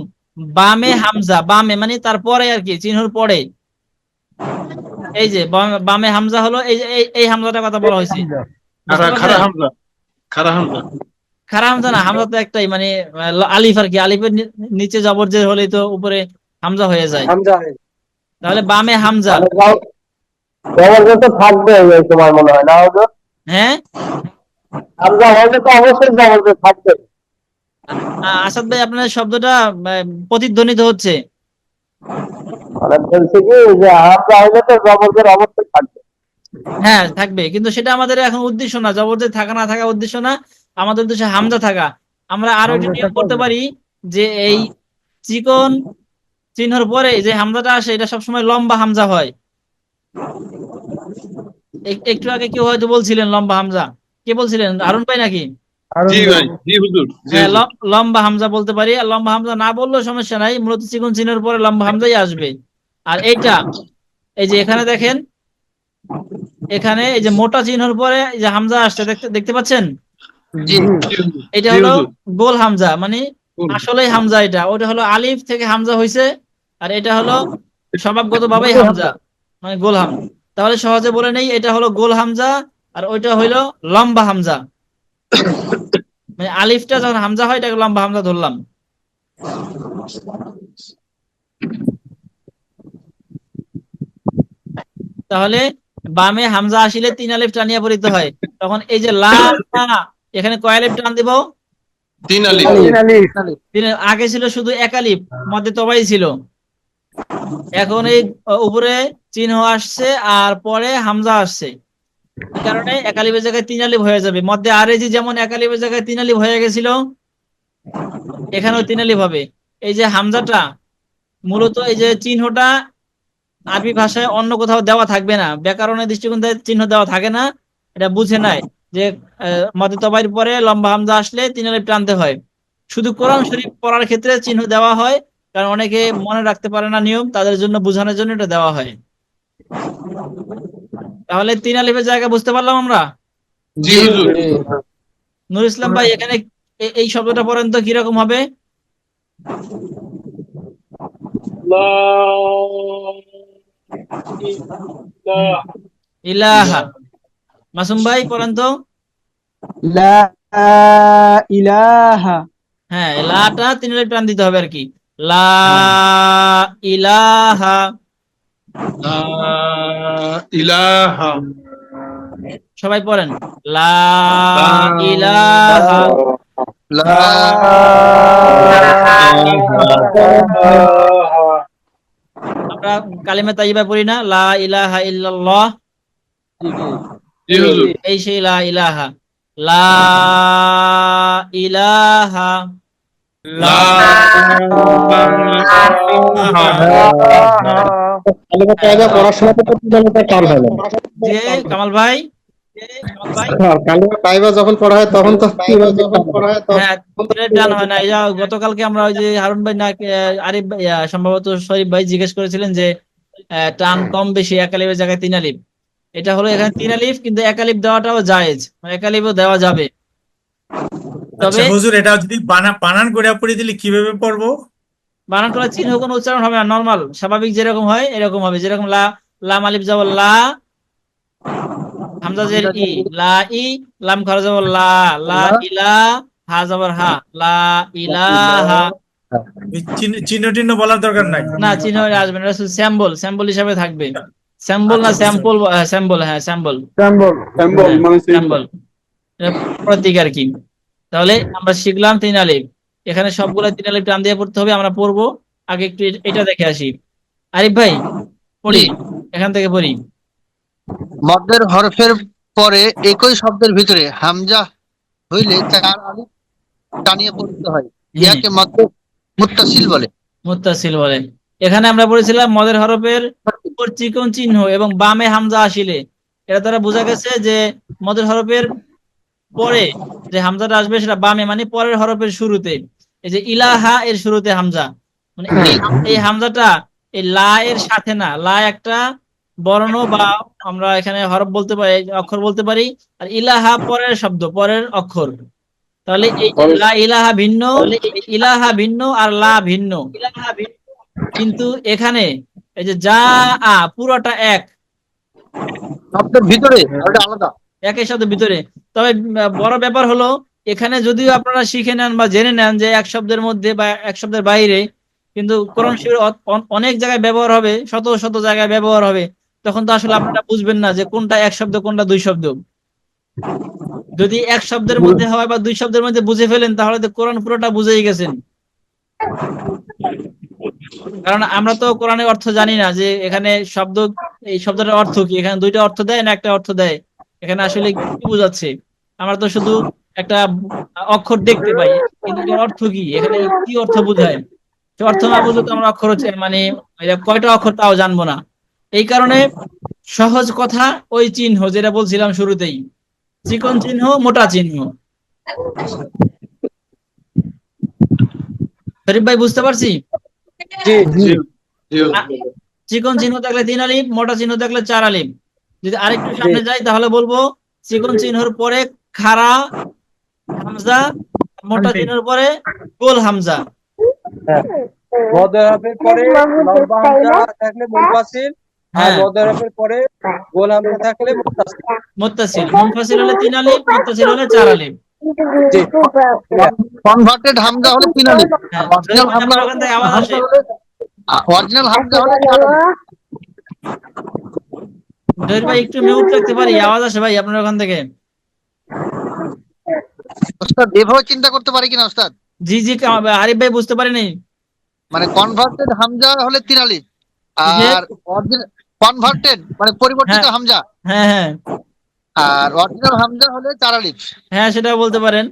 বামে হামজা, বামে মানে তারপরে আর কি, চিহ্নর পরে, এই যে বামে হামজা হলো, এই যে এই হামজাটার কথা বলা হয়েছে, বুঝতে খারা পারছেন? হামজা, খারা হামজা। খারা হামজা না, হামজা তো একটাই, মানে আলিফ আর কি, আলিফের নিচে জবর জের হলেই তো উপরে হামজা হয়ে যায়। হামজা হয়। তাহলে বামে হামজা। জবরদস্ত থাকবে তোমার মনে হয় না হুজুর? হ্যাঁ, হামজা হলে তো অবশ্যই জবরদস্ত থাকবে। আসাদ ভাই আপনার শব্দটা প্রতিধ্বনিত হচ্ছে। মানে বলছে কি যে হামজা হইলে তো জবরদের অবস্থায় থাকবে। হ্যাঁ থাকবে, কিন্তু সেটা আমাদের এখন উদ্দেশ্য না, জবরদের থাকা না থাকা উদ্দেশ্য না, আমাদের উদ্দেশ্য হামজা থাকা। আমরা আরো একটা হামজা নিয়ম থাকা করতে হবে। পারি যে এই চিকন চিহ্নর পরে যে হামজাটা আসে এটা সবসময় লম্বা হামজা হয়। একটু আগে কেউ হয়তো বলছিলেন লম্বা হামজা, কে বলছিলেন, হারুন ভাই নাকি? হারুন জি ভাই। ভাই, জি হুজুর, জি হ্যাঁ হুজুর। লম্বা হামজা বলতে পারি, আর লম্বা হামজা না বললেও সমস্যা নাই, মূলত চিকন চিহ্নের পরে লম্বা হামজাই আসবে। আর এইটা, এই যে এখানে দেখেন, এখানে এই যে মোটা চিহ্নের পরে এই যে হামজা আসছে, দেখতে দেখতে পাচ্ছেন? জি জি হুজুর, এটা জি হলো হুজুর। গোল হামজা, মানে হুম। আসলেই হামজা। এটা ওটা হলো আলিফ থেকে হামজা হয়েছে, আর এটা হলো স্বভাবগত ভাবেই হামজা, মানে গোল হাম। তাহলে সহজে বলে নেই, এটা হলো গোল হামজা, আর ওইটা হইলো লম্বা হামজা। মানে আলিফটা যখন হামজা হয় এটাকে লম্বা হামজা ধরলাম। তাহলে বামে হামজা আসিলে 3 আলিফ টানিয়া পড়িতে হয়। তখন এই যে লা, এখানে কয় আলিফ টান দিব? 3 আলিফ। তিন আলিফ। আগে ছিল শুধু এক আলিফ, মধ্যে তবাই ছিল। এখন এই উপরে চিহ্ন আসছে আর পরে হামজা আসছে, এই কারণে এক আলিফের জায়গায় 3 আলিফ হয়ে যাবে। মধ্যে আরেজি যেমন এক আলিফের জায়গায় 3 আলিফ হয়ে গেছিল, এখানেও 3 আলিফ হবে। এই যে হামজাটা, মূলত এই যে চিহ্নটা আরবি ভাষায় অন্য কোথাও দেওয়া থাকবে না, ব্যাকরণের দৃষ্টিকোণ থেকে চিহ্ন দেওয়া থাকে না, এটা বুঝে নাই যে মধ্যে তবাইর পরে লম্বা হামজা আসলে 3 আলিফ টানতে হয়। শুধু কোরআন শরীফ পড়ার ক্ষেত্রে চিহ্ন দেওয়া হয়, কারণ অনেকে মনে রাখতে পারে না নিয়ম, তাদের জন্য বোঝানোর জন্য এটা দেওয়া হয়। তাহলে 3 আলিফের জায়গা বুঝতে পারলাম আমরা। জি হুজুর। নুর ইসলাম ভাই, এখানে এই শব্দটা পড়েন তো কিরকম হবে? লা ইলাহা ইলাহা। মাসুম ভাই পড়েন তো। লা ইলাহা। হ্যাঁ, লাটা 3 আলিফ টান দিতে হবে আর কি। লা ইলাহা। লা ইলাহা। সবাই পড়েন, লা লা ইলাহা। লা আমরা কালিমা তাইয়্যিবা পড়ি না, লা ইলাহা ইল্লাল্লাহ, জি হুজুর। এই সেই লা ইলাহা। লা ইলাহা। লা কালেমা কায়দা পড়ার সময় তো প্রতিদিনটা টান হয় না। যে কামাল ভাই, কালেমা কায়দা যখন পড়া হয় তখন তো হ্যাঁ তিনের টান হয় না। এই যা গতকালকে আমরা ওই যে হারুন ভাই না আরিফ ভাই, সম্ভবত শরীফ ভাই জিজ্ঞেস করেছিলেন যে টান কম বেশি এক আলিফের জায়গায় 3 আলিফ। এটা হলো এখানে 3 আলিফ, কিন্তু এক আলিফ দেওয়াটাও জায়েজ, মানে এক আলিফও দেওয়া যাবে। আচ্ছা তবে হুজুর, এটা যদি বানান করে পড়ে দিলে কিভাবে পড়বো? বানান করা চিহ্ন কোনো উচ্চারণ হবে না, নরমাল স্বাভাবিক যেরকম হয় এরকম হবে। যেরকম লা, লাম আলিফ যাবর লা, হামজা জের ই, লা ই, লাম খারা যাবর লা, লা ইলা, হা যাবর হা, লা ইলাহা। এই চিহ্ন টিহ্ন বলার দরকার নাই। না চিহ্ন আসবে না, এটা শুধু স্যাম্বল, স্যাম্বল হিসাবে থাকবে। স্যাম্বল না আচ্ছা, বুঝতে স্যাম্পল, স্যাম্বল, হ্যাঁ স্যাম্বল, স্যাম্বল। স্যাম্বল, প্রতীক আর কি। তাহলে আমরা শিখলাম 3 আলিফ, এখানে সবগুলা 3 আলিফ টান দিয়ে পড়তে হবে, আমরা পড়বো। আগে একটু এটা দেখে আসি। আরিফ ভাই পড়ি, এখান থেকে পড়ি। মদ্দের হরফের পরে একই শব্দের ভিতরে হামজা হইলে 4 আলিফ টানিয়ে পড়তে হয়, ইয়াকে মদ্দে মুত্তাসিল বলে। মুত্তাসিল বলে। এখানে আমরা পড়েছিলাম মদের হরফের উপর চিকন চিহ্ন এবং বামে হামজা আসিলে, এটা দ্বারা বোঝা গেছে যে মদের হরফের পরে যে হামজাটা আসবে সেটা বামে, মানে পরের হরফের শুরুতে। এই যে ইলাহা এর শুরুতে হামজা, মানে এই হামজাটা এই লা এর সাথে না, লা একটা বর্ণ বা আমরা এখানে হরফ বলতে পারি, অক্ষর বলতে পারি, আর ইলাহা পরের শব্দ, পরের অক্ষর। তাহলে এই যে লা ইলাহা ভিন্ন, ইলাহা ভিন্ন আর লা ভিন্ন, কিন্তু এখানে এই যে যা পুরোটা এক, শব্দের ভিতরে ওটা আলাদা। একই সাথে ভিতরে। তবে বড় ব্যাপার হলো, এখানে যদিও আপনারা শিখে নেন বা জেনে নেন যে এক শব্দের মধ্যে বা এক শব্দের বাইরে, কিন্তু কোরআন শরীফের অনেক জায়গায় ব্যবহার হবে, শত শত জায়গায় ব্যবহার হবে, তখন তো আসলে আপনারা বুঝবেন না যে কোনটা এক শব্দ কোনটা দুই শব্দ। যদি এক শব্দের মধ্যে হয় বা দুই শব্দের মধ্যে বুঝে ফেলেন, তাহলে তো কোরআন পুরোটা বুঝেই গেছেন। কারণ আমরা তো কোরআনের অর্থ জানি না যে এখানে এই শব্দটার অর্থ কি, এখানে দুইটা অর্থ দেয় না একটা অর্থ দেয়, এখানে আসলে কি বোঝাচ্ছে। আমরা তো শুধু একটা অক্ষর দেখতে পাই, কিন্তু এটার অর্থ কি, এখানে কি অর্থ বোঝায়, সে অর্থ না বুঝলে তো আমরা অক্ষর মানে এটা কয়টা অক্ষর তাও জানবো না। এই কারণে সহজ কথা ওই চিহ্ন যেটা বলছিলাম শুরুতেই, চিকন চিহ্ন মোটা চিহ্ন। শরীফ ভাই বুঝতে পারছি? চিকন চিহ্ন থাকলে 3 আলিফ, মোটা চিহ্ন থাকলে 4 আলিফ। যদি আরেকটু সামনে যাই তাহলে বলবো চিকন চিহ্নের পরে খাড়া হামজা, মোটা চিহ্নের পরে গোল হামজা। মদ হরফের পরে লম্বা হামজা থাকলে মুনফাসিল, আর মদ হরফের পরে গোল হামজা থাকলে মুত্তাসিল। মুত্তাসিল, মুনফাসিল হলে 3 আলিফ, মুত্তাসিল হলে 4 আলিফ। কনভার্টেড হামজা হলে 3 আলিফ, অরিজিনাল হামজা ওখান থেকে আওয়াজ আসে, অরিজিনাল হামজা হলে 4 আলিফ। জহির ভাই একটু মিউট রাখতে পারি, আওয়াজ আসে ভাই আপনার ওখান থেকে। ওস্তাদ এভাবে চিন্তা করতে পারি কিনা ওস্তাদ? জি জি, আরিফ ভাই বুঝতে পারিনি। মানে কনভার্টেড হামজা হলে 3 আলিফ, আর কনভার্টেড মানে পরিবর্তিত হামজা, হ্যাঁ হ্যাঁ, আর অরিজিনাল হামজা হলে 4 আলিফ। হ্যাঁ সেটাও বলতে পারেন,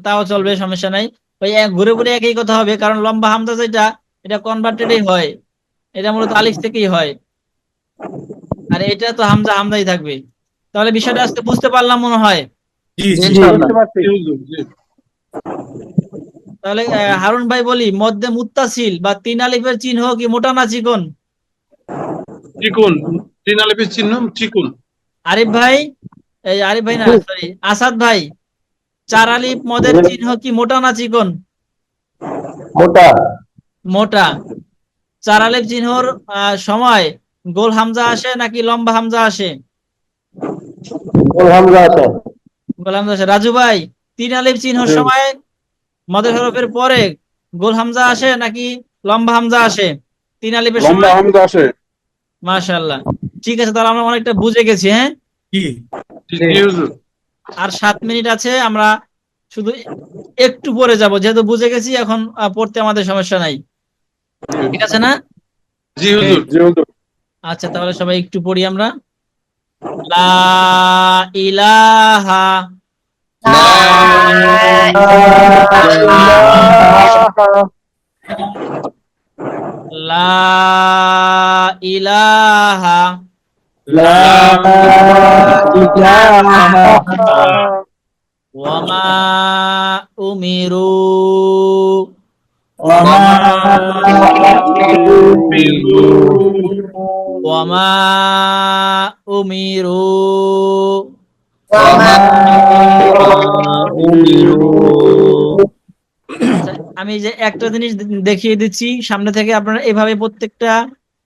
তাও চলবে, সমস্যা নাই। ওই ঘুরে ঘুরে একই কথা হবে, কারণ লম্বা হামজা যেটা এটা কনভার্টেডই হয়, এটা মূলত আলিফ থেকেই হয়, আর এটা তো হামজা হামজাই থাকবে। তাহলে বিষয়টা আজকে বুঝতে পারলাম মনে হয়। তাহলে হারুন ভাই বলি, মধ্যে মুত্তাসিল বা 3 আলিফের চিহ্ন কি মোটা না চিকন? চিকুন, 3 আলিফের চিহ্ন চিকুন। আরিফ ভাই, এই আরিফ ভাই না, সরি আসাদ ভাই, 4 আলিফ মদের চিহ্ন কি মোটা না চিকন? মোটা। মোটা। 4 আলিফ চিহ্নর সময় গোল হামজা আসে নাকি লম্বা হামজা আসে? গোল হামজা আছে। গোল হামজা আসে। রাজু ভাই, 3 আলিফ চিহ্নর সময় মদের হরফের পরে গোল হামজা আসে নাকি লম্বা হামজা আসে? 3 আলিফের সময় লম্বা হামজা আসে। মাশাআল্লাহ, ঠিক আছে, তাহলে আমরা অনেকটা বুঝে গেছি। হ্যাঁ, আর 7 মিনিট আছে, আমরা শুধু একটু পরে যাব, যেহেতু বুঝে গেছি এখন পড়তে আমাদের সমস্যা নাই, ঠিক আছে না? জি হুজুর, জি হুজুর। আচ্ছা, তাহলে সবাই একটু পড়ি আমরা। লা ইলাহা লা ইলাহা ওয়া মা উমিরু ওয়া মা উমিরু। আমি যে একটা জিনিস দেখিয়ে দিচ্ছি সামনে থেকে, আপনারা এভাবে প্রত্যেকটা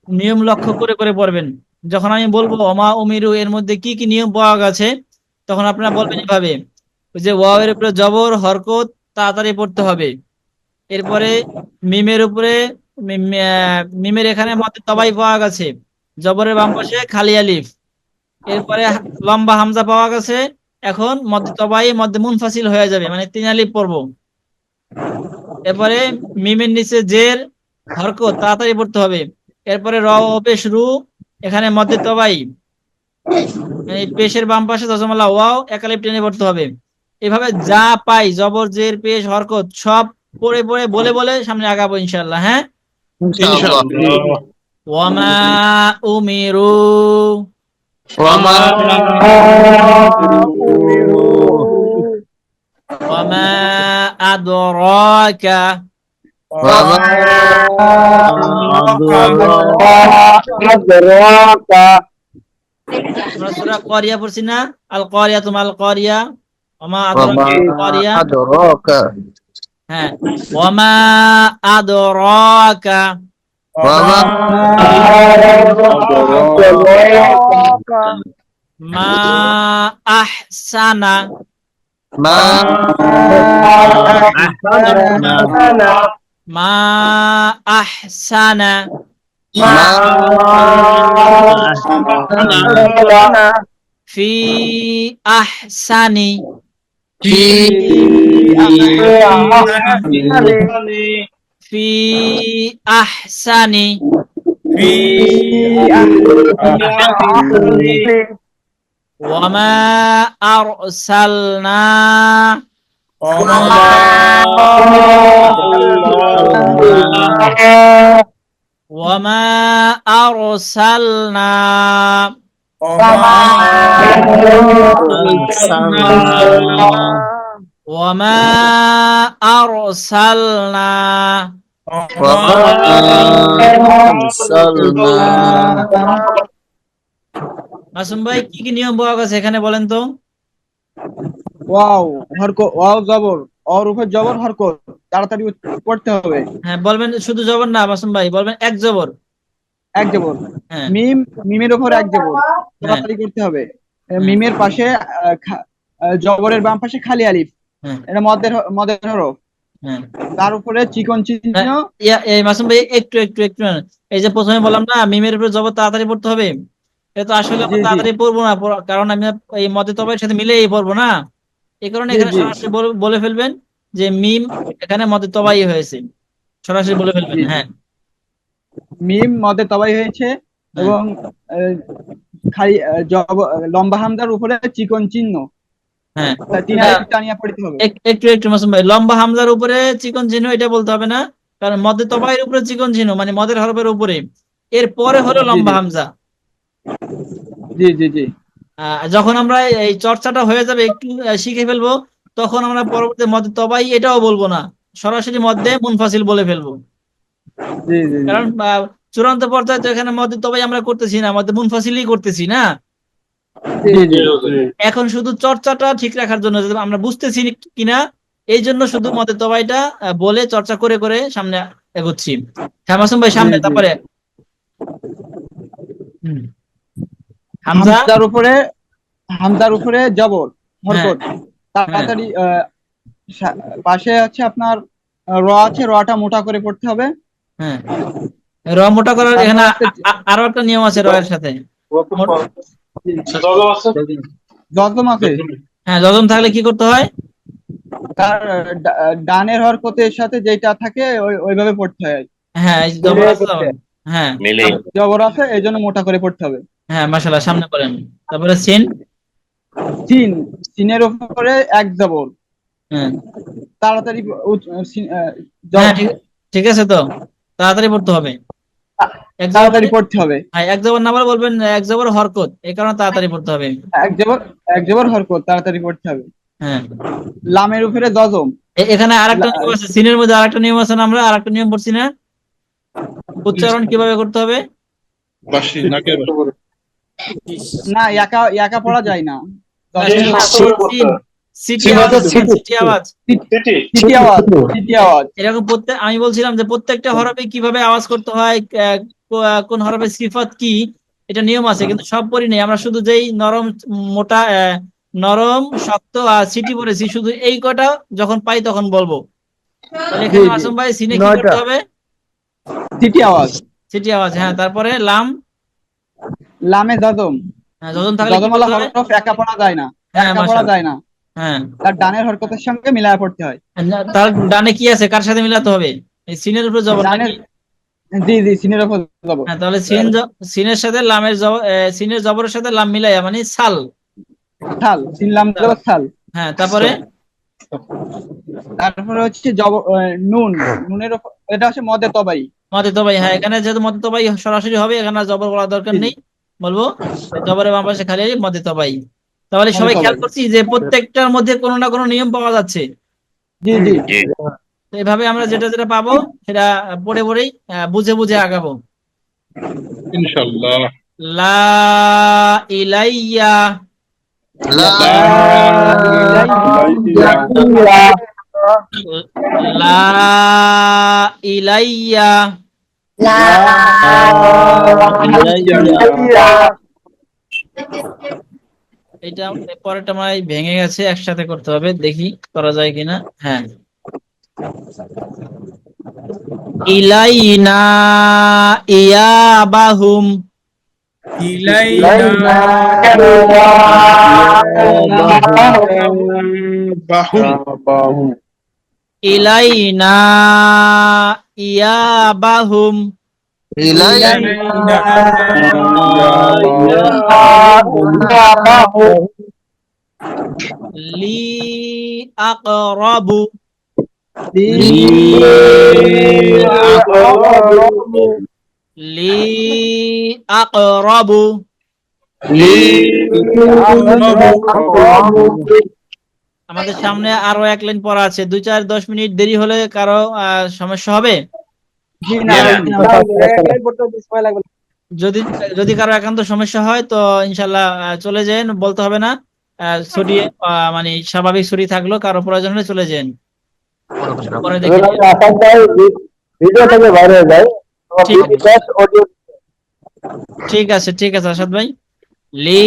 নিয়ম লক্ষ্য করে করে পড়বেন। যখন আমি বলবো ওমা উমিরু এর মধ্যে কি কি নিয়ম পাওয়া গেছে, তখন আপনারা বলবেন এভাবে, ওই যে ওয়াও এর উপরে জবর হরকত তাড়াতাড়ি পড়তে হবে। এরপরে মিমের উপরে মিমের এখানে মধ্যে তবাই পাওয়া গেছে, জবরের বাম পাশে খালি আলিফ। এরপরে লম্বা হামজা পাওয়া গেছে, এখন মধ্যে তবাই মধ্যে মুনফাসিল হয়ে যাবে, মানে 3 আলিফ পড়বো। এরপরে মিমের নিচে জের হরকত তাড়াতাড়ি পড়তে হবে। এরপরে র ও পেশ রু, এখানে মধ্যে তবাই, মানে পেশের বাম পাশে দশমালা ওয়াও এক আলিফ টেনে পড়তে হবে। এভাবে যা পাই জবর জের পেশ হরকত সব পড়ে পড়ে বলে বলে সামনে আগাবো ইনশাআল্লাহ। হ্যাঁ, ওয়ামা উমিরু ওয়ামা আদরাকা আমরা সূরা কারিয়া পড়ছি না? আল কারিয়া তুমাল কারিয়া, ওয়ামা আদরাকা। হ্যাঁ, ওয়ামা আদরাকা মা আহসানা মা আহসানা ফি আহসানি ফি আহসানি ফি ওয়ামা আরসালনা ওয়ামা আরসালনা ওয়ামা আরসালনা মাসুম ভাই কি কি নিয়ম পাওয়া গেছে এখানে বলেন তো? ওয়াও হরকত, ওয়াও জবর, অর উপর জবর হরকত, তাড়াতাড়ি পড়তে হবে। হ্যাঁ বলবেন, শুধু জবর না মাসুম ভাই, বলবেন এক জবর। এক জবর। হ্যাঁ মিম, মিমের উপর এক জবর, তাড়াতাড়ি করতে হবে। মিমের পাশে জবরের বাম পাশে খালি আলিফ, হ্যাঁ এটা মদের হরফ। হ্যাঁ। তার উপরে চিকন চিহ্ন। এই মাসুম ভাই একটু একটু একটু এই যে প্রথমে বললাম না মিমের উপর জবর তাড়াতাড়ি পড়তে হবে, এটা তো আসলে আমরা তাড়াতাড়ি পড়বো না, কারণ আমি এই মদে তবাইয়ের সাথে মিলেই পড়বো না, এই কারণে এখানে সরাসরি বলে ফেলবেন যে মিম এখানে মদে তবাই হয়েছে, সরাসরি বলে ফেলবেন। হ্যাঁ মিম মদে তবাই হয়েছে এবং খালি লম্বা হামজার উপরে চিকন চিহ্ন। হ্যাঁ টানিয়া পড়তে হবে। একটু একটু মাসুম ভাই, লম্বা হামজার উপরে চিকন চিহ্ন এটা বলতে হবে না, কারণ মদে তবাইয়ের উপরে চিকন চিহ্ন মানে মদের হরফের উপরে, এর পরে হলো লম্বা হামজা। জি জি জি। যখন আমরা এই চর্চাটা হয়ে যাবে, একটু শিখে ফেলবো, তখন আমরা পরবর্তী মদে তবাই এটাও বলবো না, সরাসরি মদে মুনফাসিল বলে ফেলবো। কারণ চূড়ান্ত পর্যায়ে তো এখানে মদে তবাই আমরা করতেছি না, মদে মুনফাসিলই করতেছি না। এখন শুধু চর্চাটা ঠিক রাখার জন্য, আমরা বুঝতেছি কিনা এই জন্য শুধু মদে তবাইটা বলে চর্চা করে করে সামনে এগোচ্ছি। হ্যাঁ মাসুম ভাই সামনে, তারপরে হামজার উপরে জবর হরকত, তাড়াতাড়ি পাশে হচ্ছে আপনার র আছে, রটা মোটা করে পড়তে হবে। হ্যাঁ র মোটা করার এখানে আরো একটা নিয়ম আছে, র এর সাথে জজম আছে। হ্যাঁ জজম থাকলে কি করতে হয়? তার ডানের হরকতের সাথে যেটা থাকে ওইভাবে পড়তে হয়। হ্যাঁ জবর আছে, হ্যাঁ জবর আছে, এই জন্য মোটা করে পড়তে হবে। হ্যাঁ মাশাআল্লাহ, সামনে পড়েন। তারপরে সিন, সিনের উপরে এক জবর, তাড়াতাড়ি ঠিক আছে তো, তাড়াতাড়ি পড়তে হবে, তাড়াতাড়ি পড়তে হবে। হ্যাঁ এক জবর না বলে বলবেন এক জবর হরকত, এই কারণে তাড়াতাড়ি পড়তে হবে। এক জবর হরকত, তাড়াতাড়ি পড়তে হবে। হ্যাঁ লামের উপরে জজম। এখানে আরেকটা নিয়ম আছে, সিনের মধ্যে আরেকটা নিয়ম আছে না, আমরা আরেকটা নিয়ম পড়ছি না, উচ্চারণ কিভাবে করতে হবে? না একা পড়া যায় না, এরকম আমি বলছিলাম যে প্রত্যেকটা হরফে কিভাবে আওয়াজ করতে হয়, কোন হরফের সিফাত কি, এটা নিয়ম আছে, কিন্তু সব পড়ি নেই আমরা, শুধু যেই নরম মোটা নরম শক্ত আর সিটি পড়েছি, শুধু এই কটা যখন পাই তখন বলবো। তাহলে এখানে মাসুম ভাই সিনে কি করতে হবে? সিটি আওয়াজ। হ্যাঁ তারপরে লামে জজম। হ্যাঁ জজম থাকলে হরফ একা পড়া যায় না, একা পড়া যায় না। হ্যাঁ তার ডানের হরকতের সঙ্গে মিলায় পড়তে হয়। তার ডানে কি আছে, কার সাথে মিলাতে হবে? এই সিনের উপর জবর নাকি? জি জি সিনের উপর জবর। হ্যাঁ তাহলে সিনের সাথে লামের সিনের জবরের সাথে লাম মিলাইয়া মানে সাল, সিন লাম জবর সাল। হ্যাঁ তারপরে হচ্ছে নুনের উপর, এটা হচ্ছে মদে তবাই। হ্যাঁ এখানে যেহেতু মদে তবাই সরাসরি হবে, এখানে জবর বলা দরকার নেই, বলবো জবরের বাম পাশে খালি মদে তবাই। তাহলে সবাই খেয়াল করছি যে প্রত্যেকটার মধ্যে কোনো না কোনো নিয়ম পাওয়া যাচ্ছে। জি জি। এভাবে আমরা যেটা যেটা পাবো সেটা পড়ে পড়েই বুঝে বুঝে আগাবো ইনশাআল্লাহ। লা ইলাইয়া, লা ইলাইয়া, এটা পরেরটা মানে ভেঙে গেছে, একসাথে করতে হবে, দেখি করা যায় কিনা। হ্যাঁ ইলাইনা ইয়াবাহুম, ইলাইনা ইলাইনা ইয়াবাহুম লি আকরাবু লি আকরাবু আমাদের সামনে আরো এক লাইন পড়া আছে, 2-4-10 মিনিট দেরি হলে কারো সমস্যা হবে? জি না, যদি যদি কারো একান্ত সমস্যা হয় তো ইনশাল্লাহ চলে যান, বলতে হবে না। ছুটি মানে স্বাভাবিক ছুটি থাকলো, কারো প্রয়োজন হলে চলে যান, পরে দেখে নিন। আসাদ ভাই ভিডিও থেকে বাইরে হয়ে যায়, ঠিক জাস্ট অডিও। ঠিক আছে, ঠিক আছে আসাদ ভাই। লি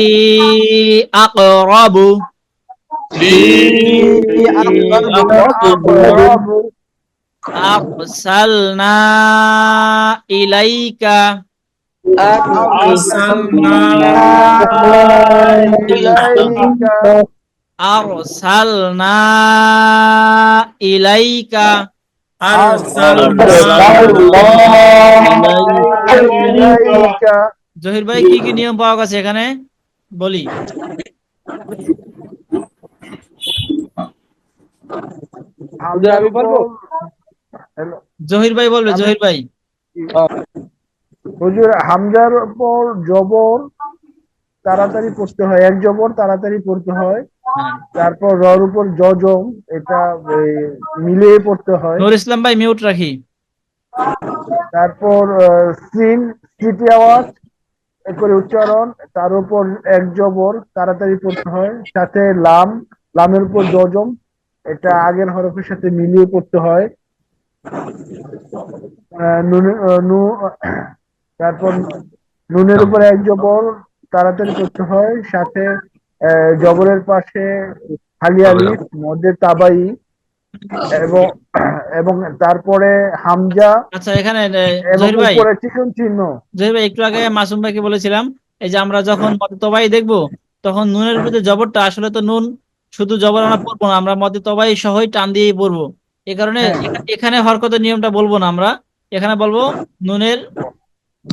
আকরাবু আরসালনা ইলাইকা আরসালনা ইলাইকা জহির ভাই কি কি নিয়ম পাওয়া গেছে এখানে বলি? আমি বলবো? জহির ভাই বলবে, জহির ভাই। হুজুর, হামজার উপর জবর তাড়াতাড়ি পড়তে হয়, এক জবর তাড়াতাড়ি পড়তে হয়। তারপর রর উপর জজম, এটা মিলিয়ে পড়তে হয়। নূর ইসলাম ভাই মিউট রাখি। তারপর সিন সিটি আওয়াজ করে উচ্চারণ, তার উপর এক জবর তাড়াতাড়ি পড়তে হয়, সাথে লাম, লামের উপর জজম, এটা আগের হরফের সাথে মিলিয়ে পড়তে হয়। তারপর নুনের উপর এক জবর তাড়াতাড়ি পড়তে হয়, সাথে জবরের পাশে খালি আলিফ মধ্যে তাবাই, এবং এবং তারপরে হামজা, আচ্ছা এখানে এবং জহির ভাই, উপরে চিকন চিহ্ন। জহির ভাই একটু আগে মাসুম ভাইকে বলেছিলাম, এই যে আমরা যখন মদে তবাই দেখবো তখন নুনের উপরে জবরটা, আসলে তো নুন শুধু জবর আমরা পড়বো না, আমরা মদে তবাই সহই টান দিয়েই পড়বো। এই কারণে এখানে হরকতের নিয়মটা বলবো না আমরা, এখানে বলবো নুনের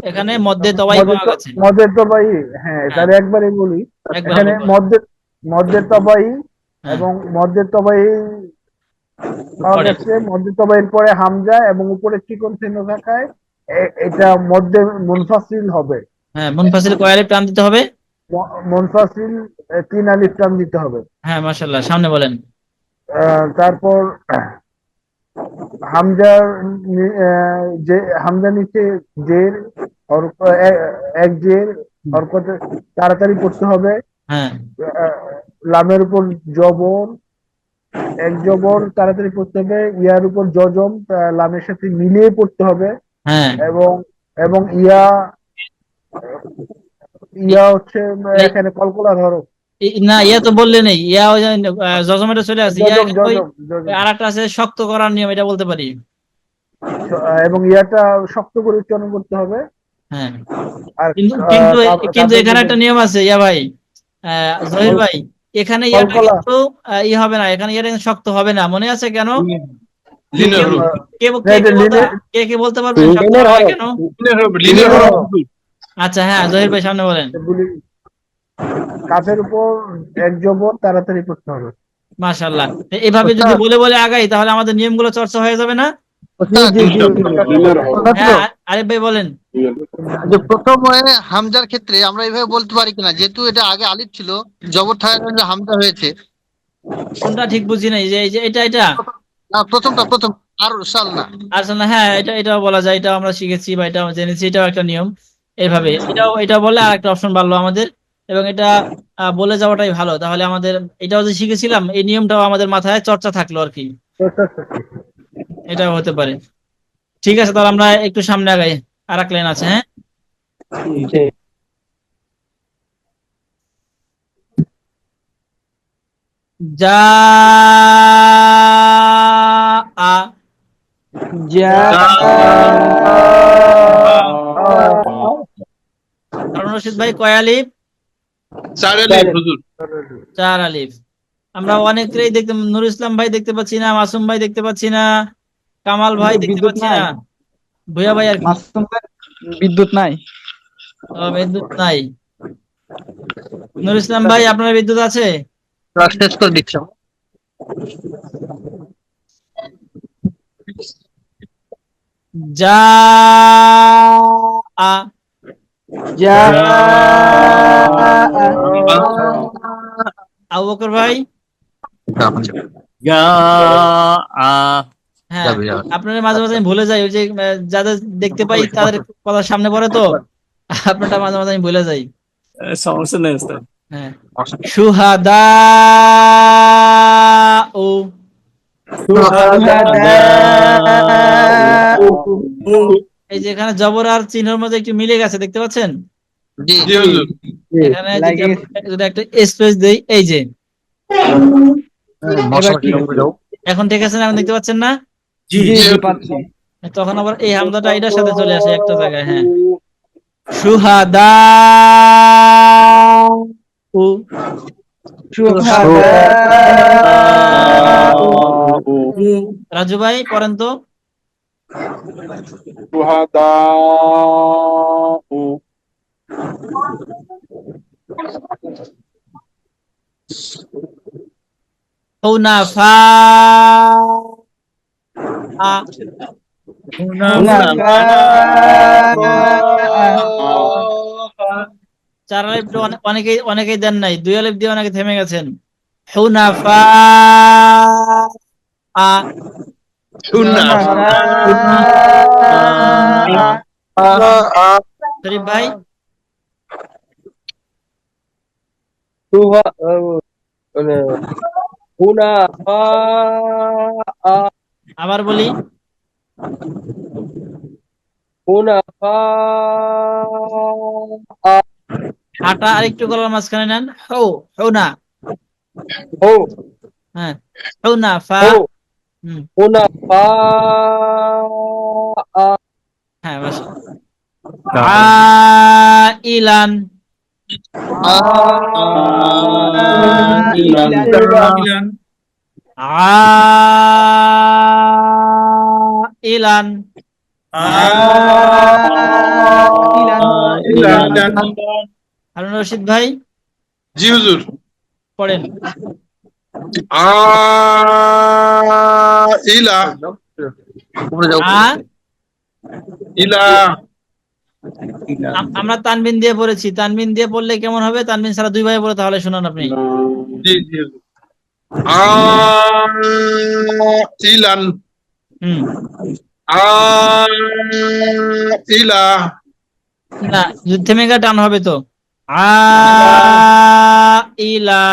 এখানে মধ্যে তবাই পাওয়া গেছে। মদের তবাই, হ্যাঁ তাহলে একবারই বলি। একবার এখানে বলবো। মদের তবাই হ্যাঁ। এবং মদের তবাই পাওয়া পরে। গেছে, মদের তবাইয়ের পরে হামজা এবং উপরে চিকন চিহ্ন থাকায় এটা মধ্যে মুনফাসিল হবে। হ্যাঁ, মুনফাসিল কয় আলিফ টান দিতে হবে? মুনফাসিল 3 আলিফ টান দিতে হবে। হ্যাঁ মাশাআল্লাহ, সামনে বলেন। তারপর হামজার যে হামজা নিচে জের এক জের হরকত তাড়াতাড়ি পড়তে হবে। হ্যাঁ লামের উপর জবর এক জবর তাড়াতাড়ি পড়তে হবে, ইয়ার উপর জজম লামের সাথে মিলিয়ে পড়তে হবে। হ্যাঁ এবং এবং ইয়া ইয়া হচ্ছে এখানে কলকলার হরফ। না ইয়া তো বললে নেই, ইয়া ওই জজমেটা চলে আসে, ইয়া জজম ওই জজম আরেকটা আছে শক্ত করার নিয়ম, এটা বলতে পারি। এবং ইয়াটা শক্ত করে উচ্চারণ করতে হবে। হ্যাঁ আর কিন্তু কিন্তু কিন্তু এখানে একটা নিয়ম আছে ইয়া ভাই, জহির ভাই, এখানে ইয়াটা কলকলা কিন্তু ই হবে না, এখানে ইয়াটা কিন্তু শক্ত হবে না, মনে আছে কেন? কে কে বলতে পারবেন শক্ত হবে না কেন? আচ্ছা হ্যাঁ জহির ভাই সামনে বলেন। কাফের উপর এক জবর তাড়াতাড়ি পড়তে হবে। মাশাআল্লাহ, এইভাবে যদি বলে বলে আগাই তাহলে আমাদের নিয়মগুলো চর্চা হয়ে যাবে না? হ্যাঁ আরিফ ভাই বলেন। যে প্রথম হামজার ক্ষেত্রে আমরা এইভাবে বলতে পারি কিনা, যেহেতু এটা আগে আলিফ ছিল, জবর থাকার যে হামজা হয়েছে। কোনটা ঠিক বুঝি নাই, যে এই যে এটা না, প্রথমটা প্রথম আর সাল না আসলে হ্যাঁ এটাও বলা যায়, এটাও আমরা শিখেছি বা এটা জেনেছি, এটাও একটা নিয়ম। এইভাবে এটা বলে আর একটা অপশন বাড়লো আমাদের, এবং এটা বলে যাওয়াটাই ভালো, তাহলে আমাদের এটাও যে শিখেছিলাম এই নিয়মটাও আমাদের মাথায় চর্চা থাকলো আর কি, এটাও হতে পারে। ঠিক আছে, তাহলে আমরা একটু সামনে আগাই, আর এক লাইন আছে। হ্যাঁ যা হারুন রশিদ ভাই কয় আলিফ? 4 আলিফ হুজুর। 4 আলিফ। আমরা অনেকেই দেখতে, নুর ইসলাম ভাই দেখতে পাচ্ছি না, মাসুম ভাই দেখতে পাচ্ছি না, কামাল ভাই দেখতে বিদ্যুৎ পাচ্ছি নাই। না, ভুয়া ভাই আর কি। মাসুম ভাই, বিদ্যুৎ নাই। বিদ্যুৎ নাই। নুর ইসলাম ভাই, আপনার বিদ্যুৎ আছে? শেষ করে দিচ্ছি। যা আ আবু বকর ভাই। হ্যাঁ, আপনারা মাঝে মাঝে আমি ভুলে যাই, ওই যে যাদের দেখতে পাই তাদের কথা সামনে পড়ে তো আপনারটা মাঝে মাঝে আমি ভুলে যাই। সমস্যা নেই ওস্তাদ। হ্যাঁ, সুহাদা ও এই যে এখানে জবর আর চিহ্নের মধ্যে একটু মিলে গেছে, দেখতে পাচ্ছেন? জি জি হুজুর। এখানে যদি একটা স্পেস দেই, এই যে এখন ঠিক আছে না? এখন দেখতে পাচ্ছেন না? জি জি পাচ্ছি। তখন আবার এই হামজাটা এটার সাথে চলে আসে একটা জায়গায়। হ্যাঁ, সুহাদা ও রাজু ভাই পড়েন তো। হুনাফা চার আলিফ অনেকেই দেন নাই, দুই আলিফ দিয়ে অনেকে থেমে গেছেন। হুনাফা শরীফ ভাই আবার বলি, হাঁটা আরেকটু গলার মাঝখানে নেন। হুনা, হ্যাঁ, হুনাফা। হ্যাঁ, আইলান আইলান হারুন রশিদ ভাই জি হুজুর। পড়েন। ইলা ইলা আমরা তানবিন দিয়ে পড়েছি, তানবিন দিয়ে পড়লে কেমন হবে? তানবিন ছাড়া দুই ভাই পড়ে, তাহলে শুনান আপনি। জি জি ইলান ইলা না, যদি থেমে গেলে টান হবে তো। ইলা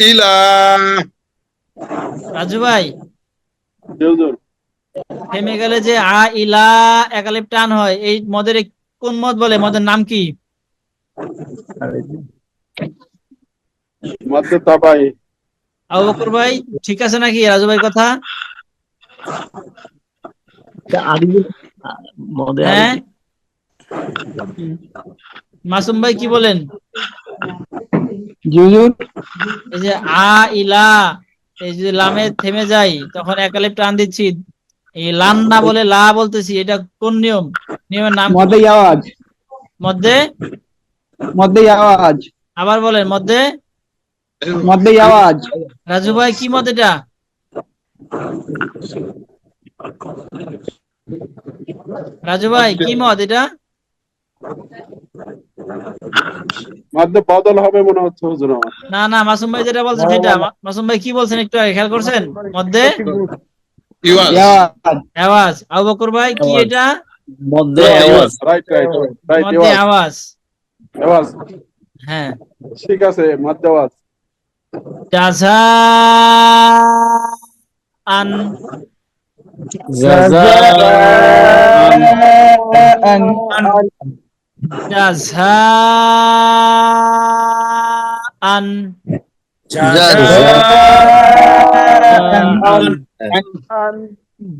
ইলা রাজু ভাই, থেমে গেলে যে ইলা একালিপ টান হয়, এই মদের কোন মদ বলে? মদের নাম কি? আবু বকর ভাই ঠিক আছে নাকি রাজু ভাই কথা? হ্যাঁ, মাসুম ভাই কি বলেন? এই যে ইলা, এই যে লামে থেমে যাই তখন একালিপ টান দিচ্ছি, এই লান না বলে লা বলতেছি, এটা কোন নিয়ম? নিয়মের নাম মধ্যে আওয়াজ, মধ্যে আওয়াজ, আবার বলেন, মধ্যে আওয়াজ। রাজু ভাই কি মত এটা? রাজু ভাই কি মত এটা? মধ্যে বদল হবে মনে হচ্ছে হুজুর আমার। না না, মাসুম ভাই যেটা বলছেন সেটা। মাসুম ভাই কি বলছেন একটু আগে খেয়াল করছেন? মধ্যে আওয়াজ। আবু বকর ভাই কি এটা? মধ্যে আওয়াজ। রাইট মধ্যে আওয়াজ। আওয়াজ। হ্যাঁ, ঠিক আছে, মধ্যে আওয়াজ। জাযাআন জাযাআন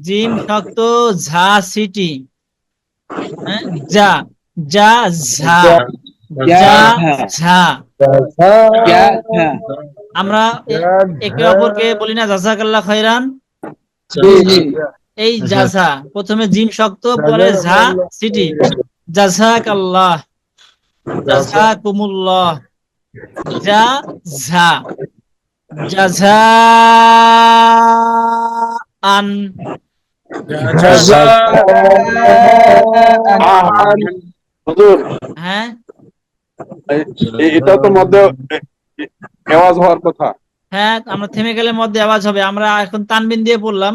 জিম শক্ত, ঝা সিটি, যা যা ঝা যা ঝা আমরা একে অপরকে বলি না জাযাকাল্লাহ খাইরান? এই জাযা প্রথমে জিম শক্ত পরে ঝা সিটি, জাযাকাল্লাহ, জাযাকুমুল্লাহ, যা ঝা, জাযাআন, হুজুর হ্যাঁ এটা তো মধ্যে আওয়াজ হওয়ার কথা। হ্যাঁ, আমরা থেমে গেলে মধ্যে আওয়াজ হবে। আমরা এখন তানবিন দিয়ে পড়লাম,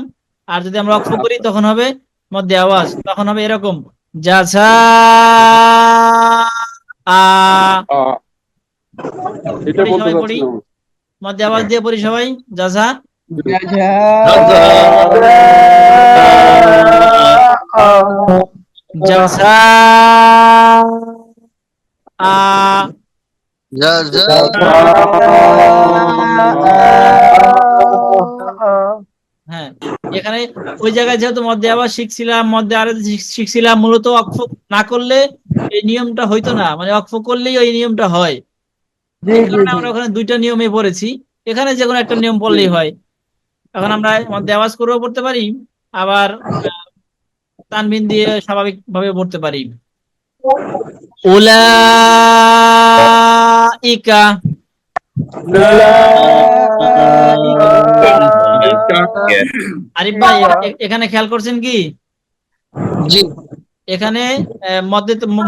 আর যদি আমরা অক্ষ করি তখন হবে মধ্যে আওয়াজ, তখন হবে এরকম জাযা আ। এটা বলতে সবাই পড়ি, চাচ্ছিলাম। মধ্যে আওয়াজ দিয়ে পড়ি সবাই, জাযা জাযা আ। হ্যাঁ, এখানে ওই জায়গায় যেহেতু মধ্যে আবার শিখছিলাম, মধ্যে আরে শিখছিলাম, মূলত অক্ষ না করলে এই নিয়মটা হইতো না, মানে অক্ষ করলেই ওই নিয়মটা হয়। এই কারণে আমরা ওখানে দুইটা নিয়মে পড়েছি, এখানে যে কোনো একটা নিয়ম পড়লেই হয়। এখন আমরা মধ্যে আওয়াজ করেও পড়তে পারি, আবার তানবিন দিয়ে স্বাভাবিক ভাবে পড়তে পারি। উলাইকা, আরিফ ভাই এখানে খেয়াল করছেন কি? জি এখানে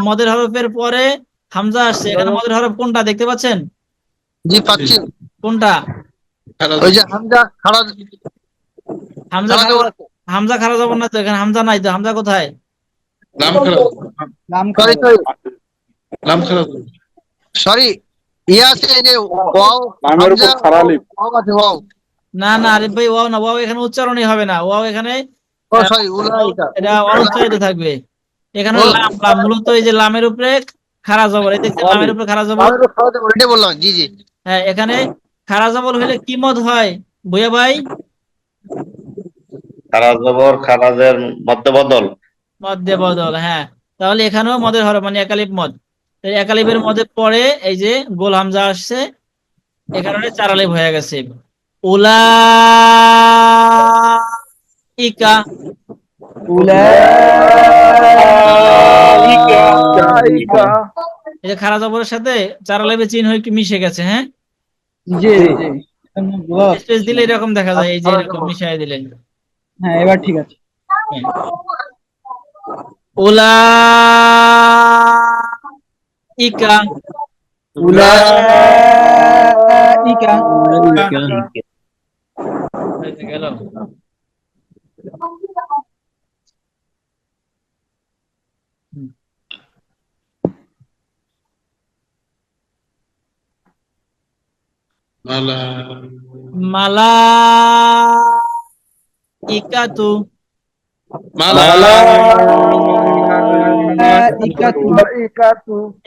মদের হরফের পরে হামজা আসছে, এখানে মদের হরফ কোনটা দেখতে পাচ্ছেন? জি পাচ্ছি। কোনটা? ওই যে হামজা খাড়া হামজা খাড়া জবর আছে। হামজা খারাপ যাব না তো, এখানে হামজা নাই তো, হামজা কোথায়? সরি সরি সরি, ইয়া আছে এই যে ওয়াও নামের উপর হামজা খাড়া লিপ। ওয়াও আছে ওয়াও। না না আরিফ ভাই, ওয়াও না, ওয়াও এখানে উচ্চারণই হবে না, ওয়াও এখানে ও সরি উলাইকা। এটা অনুচ্চারিত থাকবে। এখানে লাম, লাম মূলত এই যে লামের উপরে খাড়া জবর, এই দেখছেন লামের উপরে খাড়া জবর। আমি তো খাওয়া জবর এটাই বললাম। জি জি হ্যাঁ, এখানে খাড়া জবর হলে কি মদ হয় ভুয়া ভাই? খারা জবর খারাজের মধ্যে বদল। মধ্যে বদল, হ্যাঁ। তাহলে এখানেও মদের হরফ মানে একালিফ মদ, তাই একালিফের মধ্যে পরে এই যে গোল হামজা আসছে, এ কারণে চার আলিফ হয়ে গেছে। উলাইকা, এই যে খাড়া জবরের সাথে চার আলিফের চিহ্ন একটু মিশে গেছে, হ্যাঁ। জি জি স্পেস দিলে এরকম দেখা যায়, এই যে এরকম মিশাই দিলে। হ্যাঁ, এবার ঠিক আছে। উলাইকা, গেল। মালাইকাতু,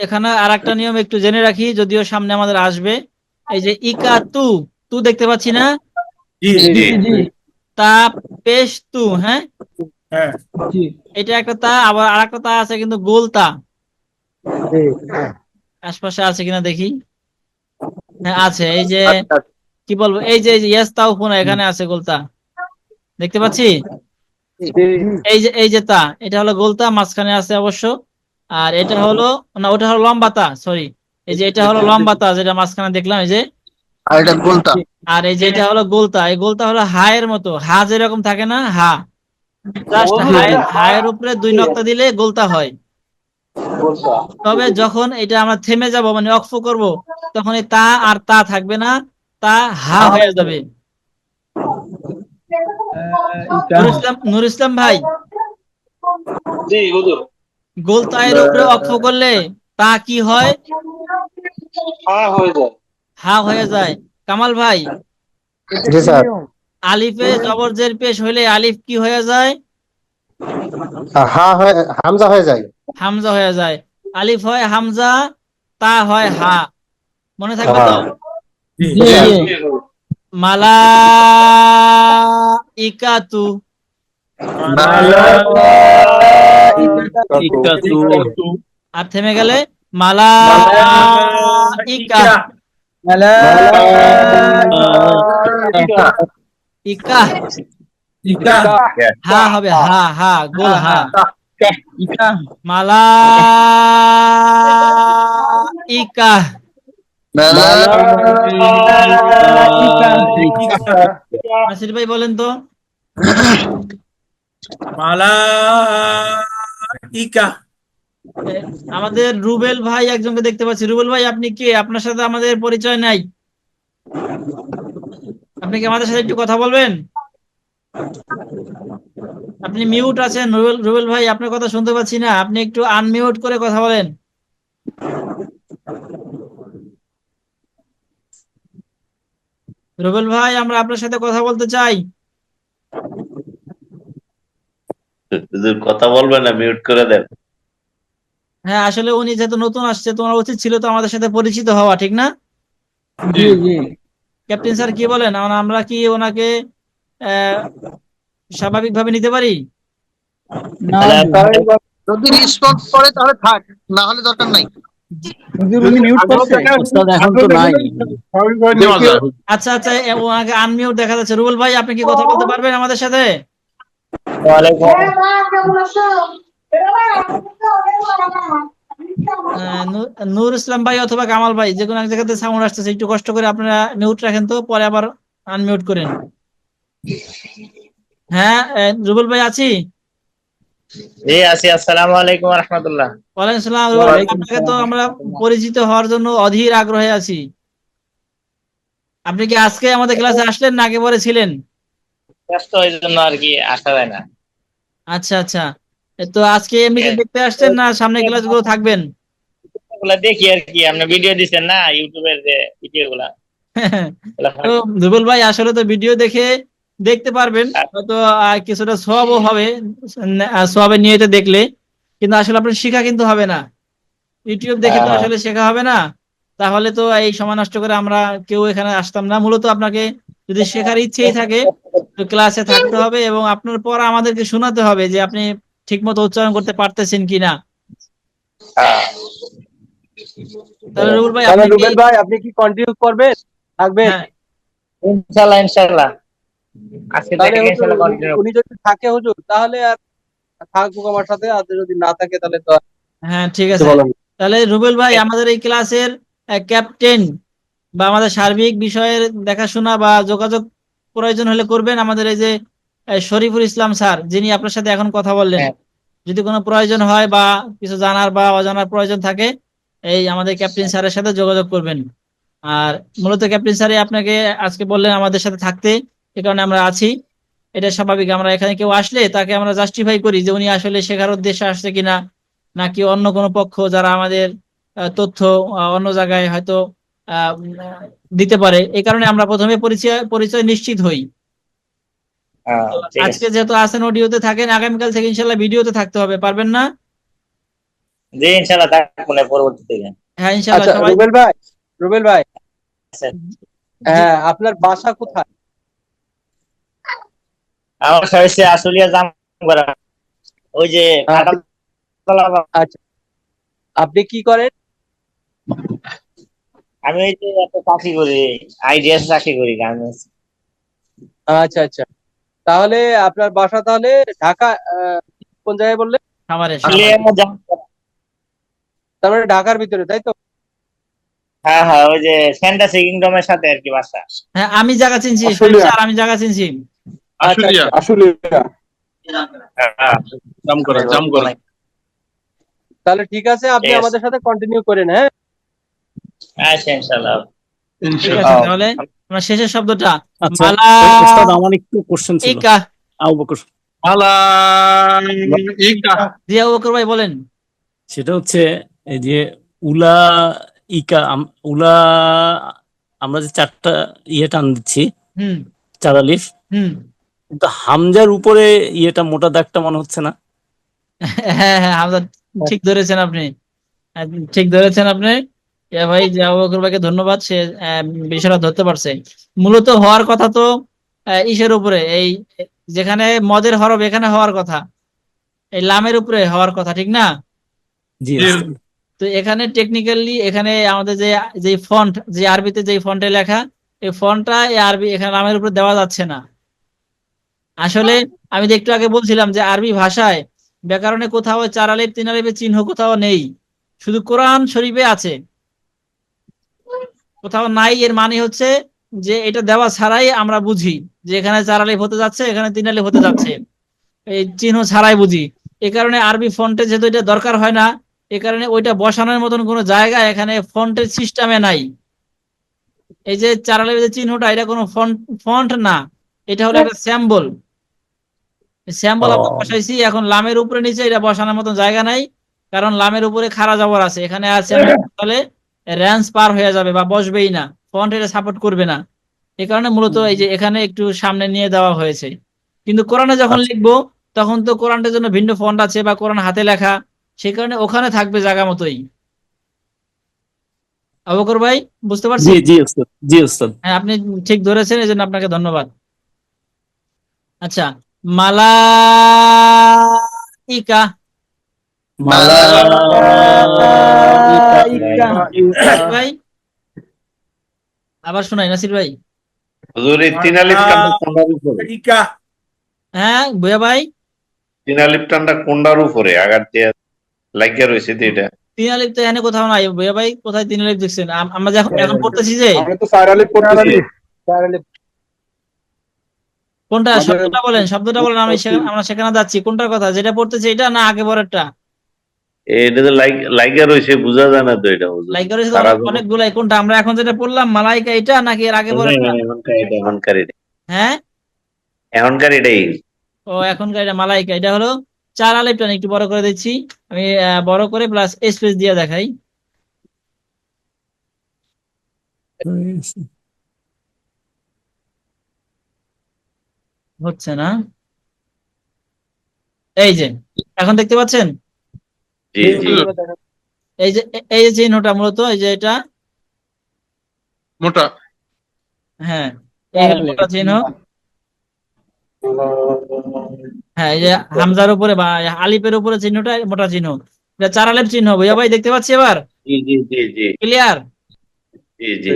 এখানে আর একটা নিয়ম একটু জেনে রাখি, যদিও সামনে আমাদের আসবে। এই যে ইকাতু, তু দেখতে পাচ্ছি না, তা পেশ তু, হ্যাঁ এটা একটা তা, আবার আর একটা তা আছে কিন্তু গোল তা, আশপাশে আছে কিনা দেখি। হ্যাঁ আছে, এই যে কি বলবো, এই যে ইয়াস তাও ফোনা, এখানে আছে গোলতা, দেখতে পাচ্ছি। এই যে তা, এটা হলো গোলতা, মাঝখানে আছে অবশ্য। আর এটা হলো না, ওটা হলো লম্বা তা, সরি, এই যে এটা হলো লম্বা তা যেটা মাঝখানে দেখলাম, এই যে। আর এটা গোলতা। আর এই যে এটা হলো গোলতা, এই গোলতা হলো হায়ের মতো, হা যেরকম থাকে না, হা জাস্ট হায়ের উপরে দুই নক্তা দিলে গোলতা হয়। তবে যখন এটা আমরা থেমে যাব, মানে অক্ফ করব, তখন এই তা আর তা থাকবে না, তা হা হয়ে যাবে। নুর ইসলাম ভাই, জি হুজুর। গোলতা এর উপরে অক্ফ করলে তা কি হয়? হ্যাঁ হয়ে যায়। হা হয়ে যায়। কামাল ভাই, জি স্যার। আলিফে জবর জের পেশ হইলে আলিফ কি হয়ে যায়? হামজা হয়ে যায়। হামজা হয়ে যায়। আলিফ হয় হামজা, তা হয় হা, মনে থাকবে তো? মালাইকাতু, আর থেমে গেলে মালাইকা, ইকা হা হবে, হা হা গোল হা। মালা ইকা। নাসির ভাই বলেন তো। মালাইকা। আমাদের রুবেল ভাই একজনকে দেখতে পাচ্ছি। রুবেল ভাই আপনি কে? আপনার সাথে আমাদের পরিচয় নাই। আপনি কি আমাদের সাথে একটু কথা বলবেন? আপনি মিউট আছেন রুবেল ভাই, আপনার কথা শুনতে পাচ্ছি না। আপনি একটু আনমিউট করে কথা বলেন। রুবেল ভাই, আমরা আপনার সাথে কথা বলতে চাই। কথা বলবেন না, মিউট করে দেন। হ্যাঁ, আসলে উনি যেহেতু নতুন আসছে, তোমার উচিত ছিল তো আমাদের সাথে পরিচিত হওয়া, ঠিক না? জি জি। ক্যাপ্টেন স্যার কি বলেন? আমরা কি ওনাকে স্বাভাবিকভাবে নিতে পারি? না যদি রেসপন্স করে তাহলে থাক, না হলে দরকার নাই। হুজুর উনি মিউট করছে। এখন তো নাই। আচ্ছা আচ্ছা, ওনাকে আনমিউট দেখা যাচ্ছে। রুবেল ভাই, আপনি কি কথা বলতে পারবেন আমাদের সাথে? নূর ইসলাম ভাই অথবা কামাল ভাই, যে কোনো এক জায়গাতে সাউন্ড আসতেছে, একটু কষ্ট করে আপনারা মিউট রাখেন তো, পরে আবার আনমিউট করেন। হ্যাঁ, রুবেল ভাই আছি। জি আছি। আসসালামু আলাইকুম ওয়া রাহমাতুল্লাহ। ওয়ালাইকুম আসসালাম। রুবেল ভাই, আপনাকে তো আমরা পরিচিত হওয়ার জন্য অধীর আগ্রহে আছি। আপনি কি আজকে আমাদের ক্লাসে আসলেন না আগে পরে ছিলেন? ব্যস্ত এই জন্য আর কি আসা যায় না। আচ্ছা আচ্ছা, তো আজকে এমনিতে দেখতে আসছেন না সামনে ক্লাসগুলো থাকবেন? এগুলা দেখি আর কি, আপনি ভিডিও দিচ্ছেন না ইউটিউবের যে ভিডিও গুলা। তো রুবেল ভাই, আসলে তো ভিডিও দেখতে পারবেন, হয়তো কিছুটা সওয়াবও হবে সওয়াবের নিয়তে দেখলে, কিন্তু আসলে আপনার শেখা কিন্তু হবে না। ইউটিউব দেখে তো আসলে শেখা হবে না। তাহলে তো এই সময় নষ্ট করে আমরা কেউ এখানে আসতাম না। মূলত আপনাকে যদি শেখার ইচ্ছেই থাকে তো ক্লাসে থাকতে হবে, এবং আপনার পর আমাদেরকে শোনাতে হবে যে আপনি ঠিকমতো উচ্চারণ করতে পারতেছেন কিনা। তাহলে রুবেল ভাই, তাহলে আপনি কি? রুবেল ভাই আপনি কি কন্টিনিউ করবেন, থাকবেন? হ্যাঁ, ইনশাআল্লাহ ইনশাআল্লাহ। আজকে তাহলে থেকে হুজুর ইনশাআল্লাহ কন্টিনিউ। উনি যদি থাকে হুজুর তাহলে আর থাকুক আমার সাথে, আর যদি না থাকে তাহলে তো হ্যাঁ, ঠিক কিছু আছে। বলার নেই। তাহলে রুবেল ভাই, আমাদের এই ক্লাসের ক্যাপ্টেন বা আমাদের সার্বিক বিষয়ের দেখাশোনা বা যোগাযোগ প্রয়োজন হলে করবেন আমাদের এই যে শরীফুল ইসলাম স্যার, যিনি আপনার সাথে এখন কথা বললেন। যদি কোনো প্রয়োজন হয় বা কিছু জানার বা অজানার প্রয়োজন থাকে, এই আমাদের ক্যাপ্টেন স্যারের সাথে যোগাযোগ করবেন। আর মূলত ক্যাপ্টেন স্যারই আপনাকে আজকে বললেন আমাদের সাথে থাকতে, এ কারণে আমরা আছি। এটা স্বাভাবিক। আমরা এখানে কেউ আসলে তাকে আমরা জাস্টিফাই করি যে উনি আসলে শেখার উদ্দেশ্যে আসছে কিনা, নাকি অন্য কোনো পক্ষ যারা আমাদের তথ্য অন্য জায়গায় হয়তো দিতে পারে। এই কারণে আমরা প্রথমে পরিচয় নিশ্চিত হই। আজকে যেহেতু আছেন অডিওতে থাকেন, আগামীকাল থেকে ইনশাল্লাহ ভিডিওতে থাকতে হবে, পারবেন না? জি ইনশাআল্লাহ থাকবো না পরবর্তীতে। হ্যাঁ ইনশাল্লাহ। আচ্ছা সবাই রুবেল ভাই হ্যাঁ, আপনার বাসা কোথায়? আমার হয়েছে আশুলিয়া জামগড়া, ওই যে আচ্ছা, আপনি কি করেন? আমি ওই যে একটা চাকরি করি, আইডিএস চাকরি করি গার্মেন্টস। আচ্ছা আচ্ছা, তাহলে আপনার বাসা তাহলে ঢাকা, কোন জায়গায় বললেন? তার মানে ঢাকার ভিতরে, তাই তো? হ্যাঁ হ্যাঁ, ওই যে ফ্যান্টাসি কিংডমের সাথে আর কি বাসা। হ্যাঁ, আমি জায়গা চিনছি, স্যার আমি জায়গা চিনছি। আশুলিয়া। আশুলিয়া। জামগড়া। তাহলে ঠিক আছে, আপনি আমাদের সাথে কন্টিনিউ করেন। হ্যাঁ আচ্ছা ইনশাআল্লাহ। ঠিক আছে, তাহলে আমরা শেষের শব্দটা উস্তাদ, আমার একটু কোশ্চেন ছিল। ইকা। আবু বকর। জি আবু বকর ভাই বলেন। সেটা হচ্ছে এই যে উলা ইকা উলা, আমরা যে চারটা টান দিচ্ছি, চার আলিফ, কিন্তু হামজার উপরে মোটা দাগটা মনে হচ্ছে না। হ্যাঁ হ্যাঁ, হামজা, ঠিক ধরেছেন আপনি, ঠিক ধরেছেন আপনি। ভাই যে আবু বকর ভাইকে ধন্যবাদ, সে বিষয়টা ধরতে পারছে। মূলত হওয়ার কথা তো ইসের উপরে, এই যেখানে মদের হরফ এখানে হওয়ার কথা, এই লামের উপরে হওয়ার কথা, ঠিক না? জি। তো এখানে টেকনিক্যালি এখানে আমাদের যে ফন্ট, যে আরবিতে যে ফন্টে লেখা, এই ফন্টটা এই আরবি এখানে লামের উপর দেওয়া যাচ্ছে না। আসলে আমি তো একটু আগে বলছিলাম যে আরবি ভাষায় ব্যাকরণে কোথাও 4 আলিফ 3 আলিফের চিহ্ন কোথাও নেই, শুধু কোরআন শরীফে আছে, কোথাও নাই। এর মানে হচ্ছে যে এটা দেওয়া ছাড়াই আমরা বুঝি যে এখানে 4 আলিফ হতে যাচ্ছে, এখানে 3 আলিফ হতে যাচ্ছে, এই চিহ্ন ছাড়াই বুঝি। এ কারণে আরবি ফন্টে যেহেতু এটা দরকার হয় না, এ কারণে ওইটা বসানোর মতন কোনো জায়গা এখানে ফন্টের সিস্টেমে নাই। এই যে 4 আলিফের যে চিহ্নটা, এটা কোনো ফন্ট না, এটা হলো একটা স্যাম্বল। স্যাম্বল আমরা বসাইছি, এখন লামের উপরে নিচে এটা বসানোর মতন জায়গা নাই, কারণ লামের উপরে খাড়া জবর আছে, এখানে আছে তাহলে রেঞ্জ পার হয়ে যাবে বা বসবেই না, ফন্ট এটা সাপোর্ট করবে না। এই কারণে মূলত এই যে এখানে একটু সামনে নিয়ে দেওয়া হয়েছে। কিন্তু কোরআনে যখন লিখবো তখন তো কোরআনের জন্য ভিন্ন ফন্ট আছে বা কোরআন হাতে লেখা, সেই কারণে ওখানে থাকবে জায়গা মতোই। আবু বকর ভাই বুঝতে পারছি? জি জি উস্তাদ, জি উস্তাদ। হ্যাঁ, আপনি ঠিক ধরেছেন, এই জন্য আপনাকে ধন্যবাদ। আচ্ছা, মালাইকা। ভাই আবার শোনাই নাসির ভাই। হুজুর এই 3 আলিফ টানটা কোনটার উপরে? হ্যাঁ ভুয়া ভাই, 3 আলিফ টানটা কোনটার উপরে আগার দিয়ে লাগিয়া রয়েছে তো এটা? 3 আলিফ তো এখানে কোথাও নাই ভুয়া ভাই, কোথায় 3 আলিফ দেখছেন? আমরা যে এখন পড়তেছি যে আমরা তো 4 আলিফ পড়তেছি। কোনটা, শব্দটা বলেন, শব্দটা বলেন, আমরা সেখানে যাচ্ছি। কোনটার কথা, যেটা পড়তেছি এটা না আগে পরেরটা? এটা তো লাগিয়া রয়েছে, বোঝা যায় না তো এটা হুজুর। লাইক করেছে অনেকগুলাই। কোনটা আমরা এখন যেটা পড়লাম মালাইকা, এটা নাকি এর আগে পরেরটা? হ্যাঁ, এখনকার এটাই। ও এখনকার এটা মালাইকা। এটা হলো 4 আলিফ টান, একটু বড় করে দিচ্ছি আমি, বড় করে প্লাস স্পেস দিয়ে দেখাই। হচ্ছে না, এই যে এখন দেখতে পাচ্ছেন? জি জি। এই যে চিহ্নটা মূলত এই যে এটা মোটা। হ্যাঁ, এই হলো মোটা চিহ্ন। হ্যাঁ, এই যে হামজার উপরে বা আলিফের উপরে চিহ্নটা মোটা চিহ্ন, এটা 4 আলিফ চিহ্ন। ভাইয়া ভাই দেখতে পাচ্ছি এবার? জি জি জি জি ক্লিয়ার? জি জি।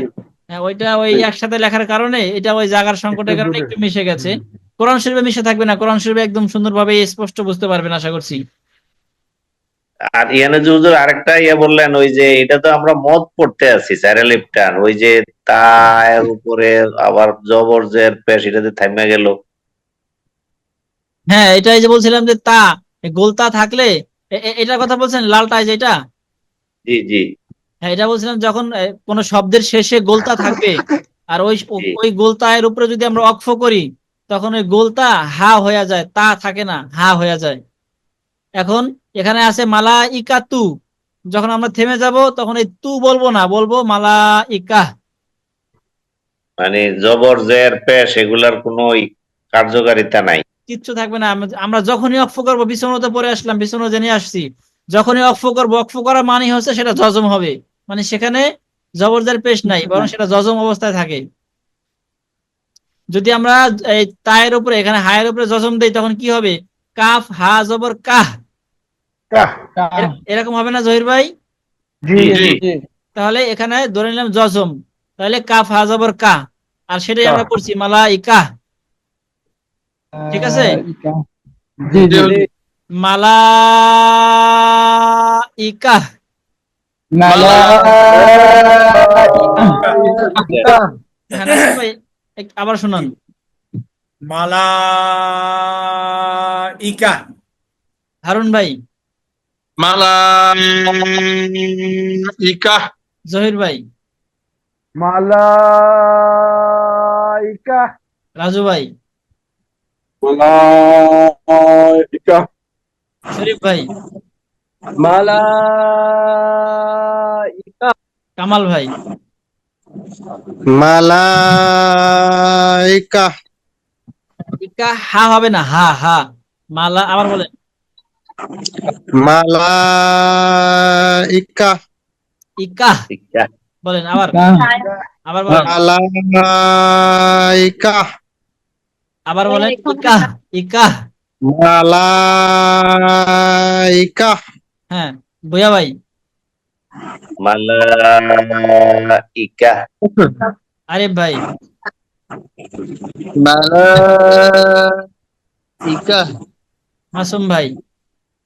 হ্যাঁ, ওইটা ওই একসাথে লেখার কারণে এটা ওই জায়গার সংকটের কারণে একটু মিশে গেছে। কোরআন শরীফে মিশে থাকবে না, কোরআন শরীফে একদম সুন্দরভাবে স্পষ্ট বুঝতে পারবেন আশা করছি। আর ইয়ানে যে হুজুর আরেকটা বললেন, ওই যে এটা তো আমরা মদ পড়তে আছি 4 আলিফ টান, ওই যে তার উপরে আবার জবর জের পেশ, এটাতে থাইমা গেল। হ্যাঁ, এটাই যে বলছিলাম যে তা, গোলতা থাকলে এটার কথা বলছেন, লালটা যেটা? জি জি। হ্যাঁ, এটা বলছিলাম যখন কোন শব্দের শেষে গোলতা থাকবে, আর ওই গোলতা এর উপরে যদি আমরা অক্ফ করি, তখন ওই গোলতা হা হয়ে যায়, তা থাকে না, হা হয়ে যায়। এখন এখানে আছে মালা ইকা তু, যখন আমরা থেমে যাব তখন এই তু বলবো না, বলবো মালা ইকা। মানে জবর জের পেশ এগুলার কোনো কার্যকারিতা নাই, কিচ্ছু থাকবে না। আমরা যখনই অক্ফ করবো, বিছানোতে পরে আসলাম, বিছানো জেনে আসছি, যখনই অক্ফ করবো, অক্ফ করা মানে হচ্ছে সেটা জজম হবে, মানে সেখানে জবরদার পেশ নাই, বরং সেটা জজম অবস্থায় থাকে। যদি আমরা এই তায়ের উপরে, এখানে হায়ের উপরে জজম দেই, তখন কি হবে? কাফ হা জবর কাহ, এরকম হবে না জহির ভাই? তাহলে এখানে ধরে নিলাম জজম, তাহলে কাফ হা জবর কাহ, আর সেটাই আমরা করছি মালা ইকা। ঠিক আছে, মালা ইকা। আবার শুনুন, মালাইকা। হারুন ভাই। মালাইকা। জহির ভাই। মালাইকা। রাজু ভাই। মালাইকা। শরীফ ভাই। মালাইকা। কামাল ভাই। মালাইকা। ইকা হা হবে না, হা হা। মালা, আবার বলেন। মালাইকা। ইকা বলেন, আবার আবার বলেন, মালাইকা। আবার বলেন, ইকা ইকা। মালাইকা। হ্যাঁ, ভুয়া ভাই। মালাইকা। আরিফ ভাই, মালাইকা। মাসুম ভাই,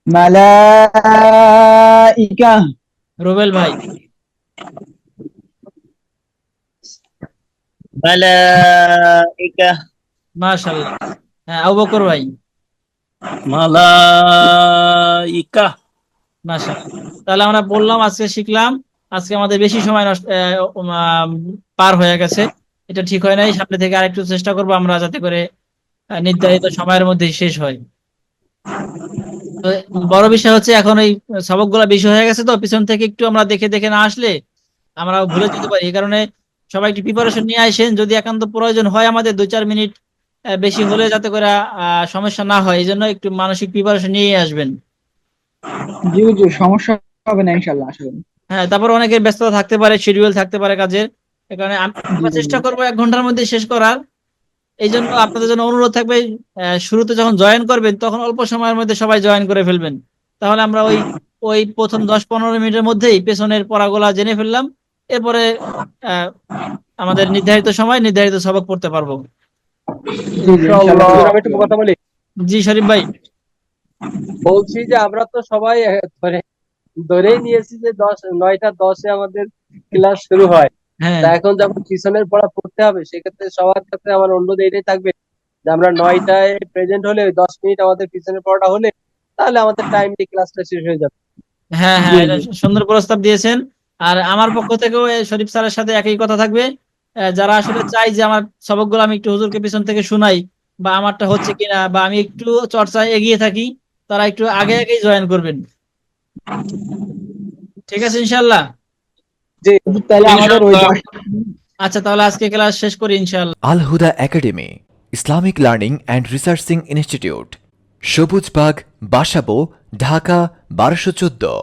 মালাইকা। রুবেল ভাই, মালাইকা। মাশাআল্লাহ। হ্যাঁ, আবু বকর ভাই, মালাইকা। মাশাআল্লাহ। তাহলে আমরা বললাম, আজকে শিখলাম। আজকে আমাদের বেশি সময় নষ্ট পার হয়ে গেছে। এটা ঠিক হয় নাই। সামনে থেকে আরেকটু চেষ্টা করবো আমরা, যাতে করে নির্ধারিত সময়ের মধ্যে শেষ হয়। তো বড় বিষয় হচ্ছে, এখন এই সবকগুলা বিষয় হয়ে গেছে, তো পিছন থেকে একটু আমরা দেখে দেখে না আসলে আমরা ভুলে যেতে পারি। এই কারণে সবাই একটু প্রিপারেশন নিয়ে আসেন। যদি একান্ত প্রয়োজন হয় আমাদের 2-4 মিনিট বেশি হলে, যাতে করে সমস্যা না হয়, এই জন্য একটু মানসিক প্রিপারেশন নিয়ে আসবেন। জি জি, সমস্যা হবে না ইনশাল্লাহ, আসবেন। হ্যাঁ, তারপর অনেকের ব্যস্ততা থাকতে পারে, শিডিউল থাকতে পারে কাজের। এই কারণে আমরা চেষ্টা করবো 1 ঘন্টার মধ্যে শেষ করার। এই জন্য আপনাদের জন্য অনুরোধ থাকবে, শুরুতে যখন জয়েন করবেন তখন অল্প সময়ের মধ্যে সবাই জয়েন করে ফেলবেন। তাহলে আমরা ওই ওই প্রথম 10-15 মিনিটের মধ্যেই পেছনের পড়াগুলা জেনে ফেললাম। এরপরে আহ, আমাদের নির্ধারিত সময় নির্ধারিত সবক পড়তে পারবো। জি জি, ইনশাল্লাহ। হুজুর, আমি একটু কথা বলি। জি শরীফ ভাই। বলছি যে আমরা তো সবাই ধরেই নিয়েছি যে 9টা 10-এ আমাদের ক্লাস শুরু হয়। হ্যাঁ, তা এখন যখন পিছনের পড়া পড়তে হবে, সেক্ষেত্রে সবার কাছে আমার অনুরোধ এটাই থাকবে যে আমরা 9টায় প্রেজেন্ট হলে, 10 মিনিট আমাদের পিছনের পড়াটা হলে, তাহলে আমাদের টাইমলি ক্লাসটা শেষ হয়ে যাবে। হ্যাঁ, জি হ্যাঁ, এটা জি, সুন্দর প্রস্তাব দিয়েছেন। আর আমার পক্ষ থেকেও শরীফ স্যারের সাথে একই কথা থাকবে। যারা আসলে চাই যে আমার সবকগুলো আমি একটু হুজুরকে পিছন থেকে শুনাই, বা আমারটা হচ্ছে কিনা, বা আমি একটু চর্চায় এগিয়ে থাকি, তারা একটু আগে আগেই জয়েন করবেন। ঠিক আছে, ইনশাল্লাহ। জি, তাহলে আমাদের ওই ইনশাআল্লাহ। 10 আচ্ছা, তাহলে আজকে ক্লাস শেষ করি ইনশাল্লাহ। Al Huda academy, Islamic learning and researching institute, Sabujbag, Basabo, Dhaka 1214।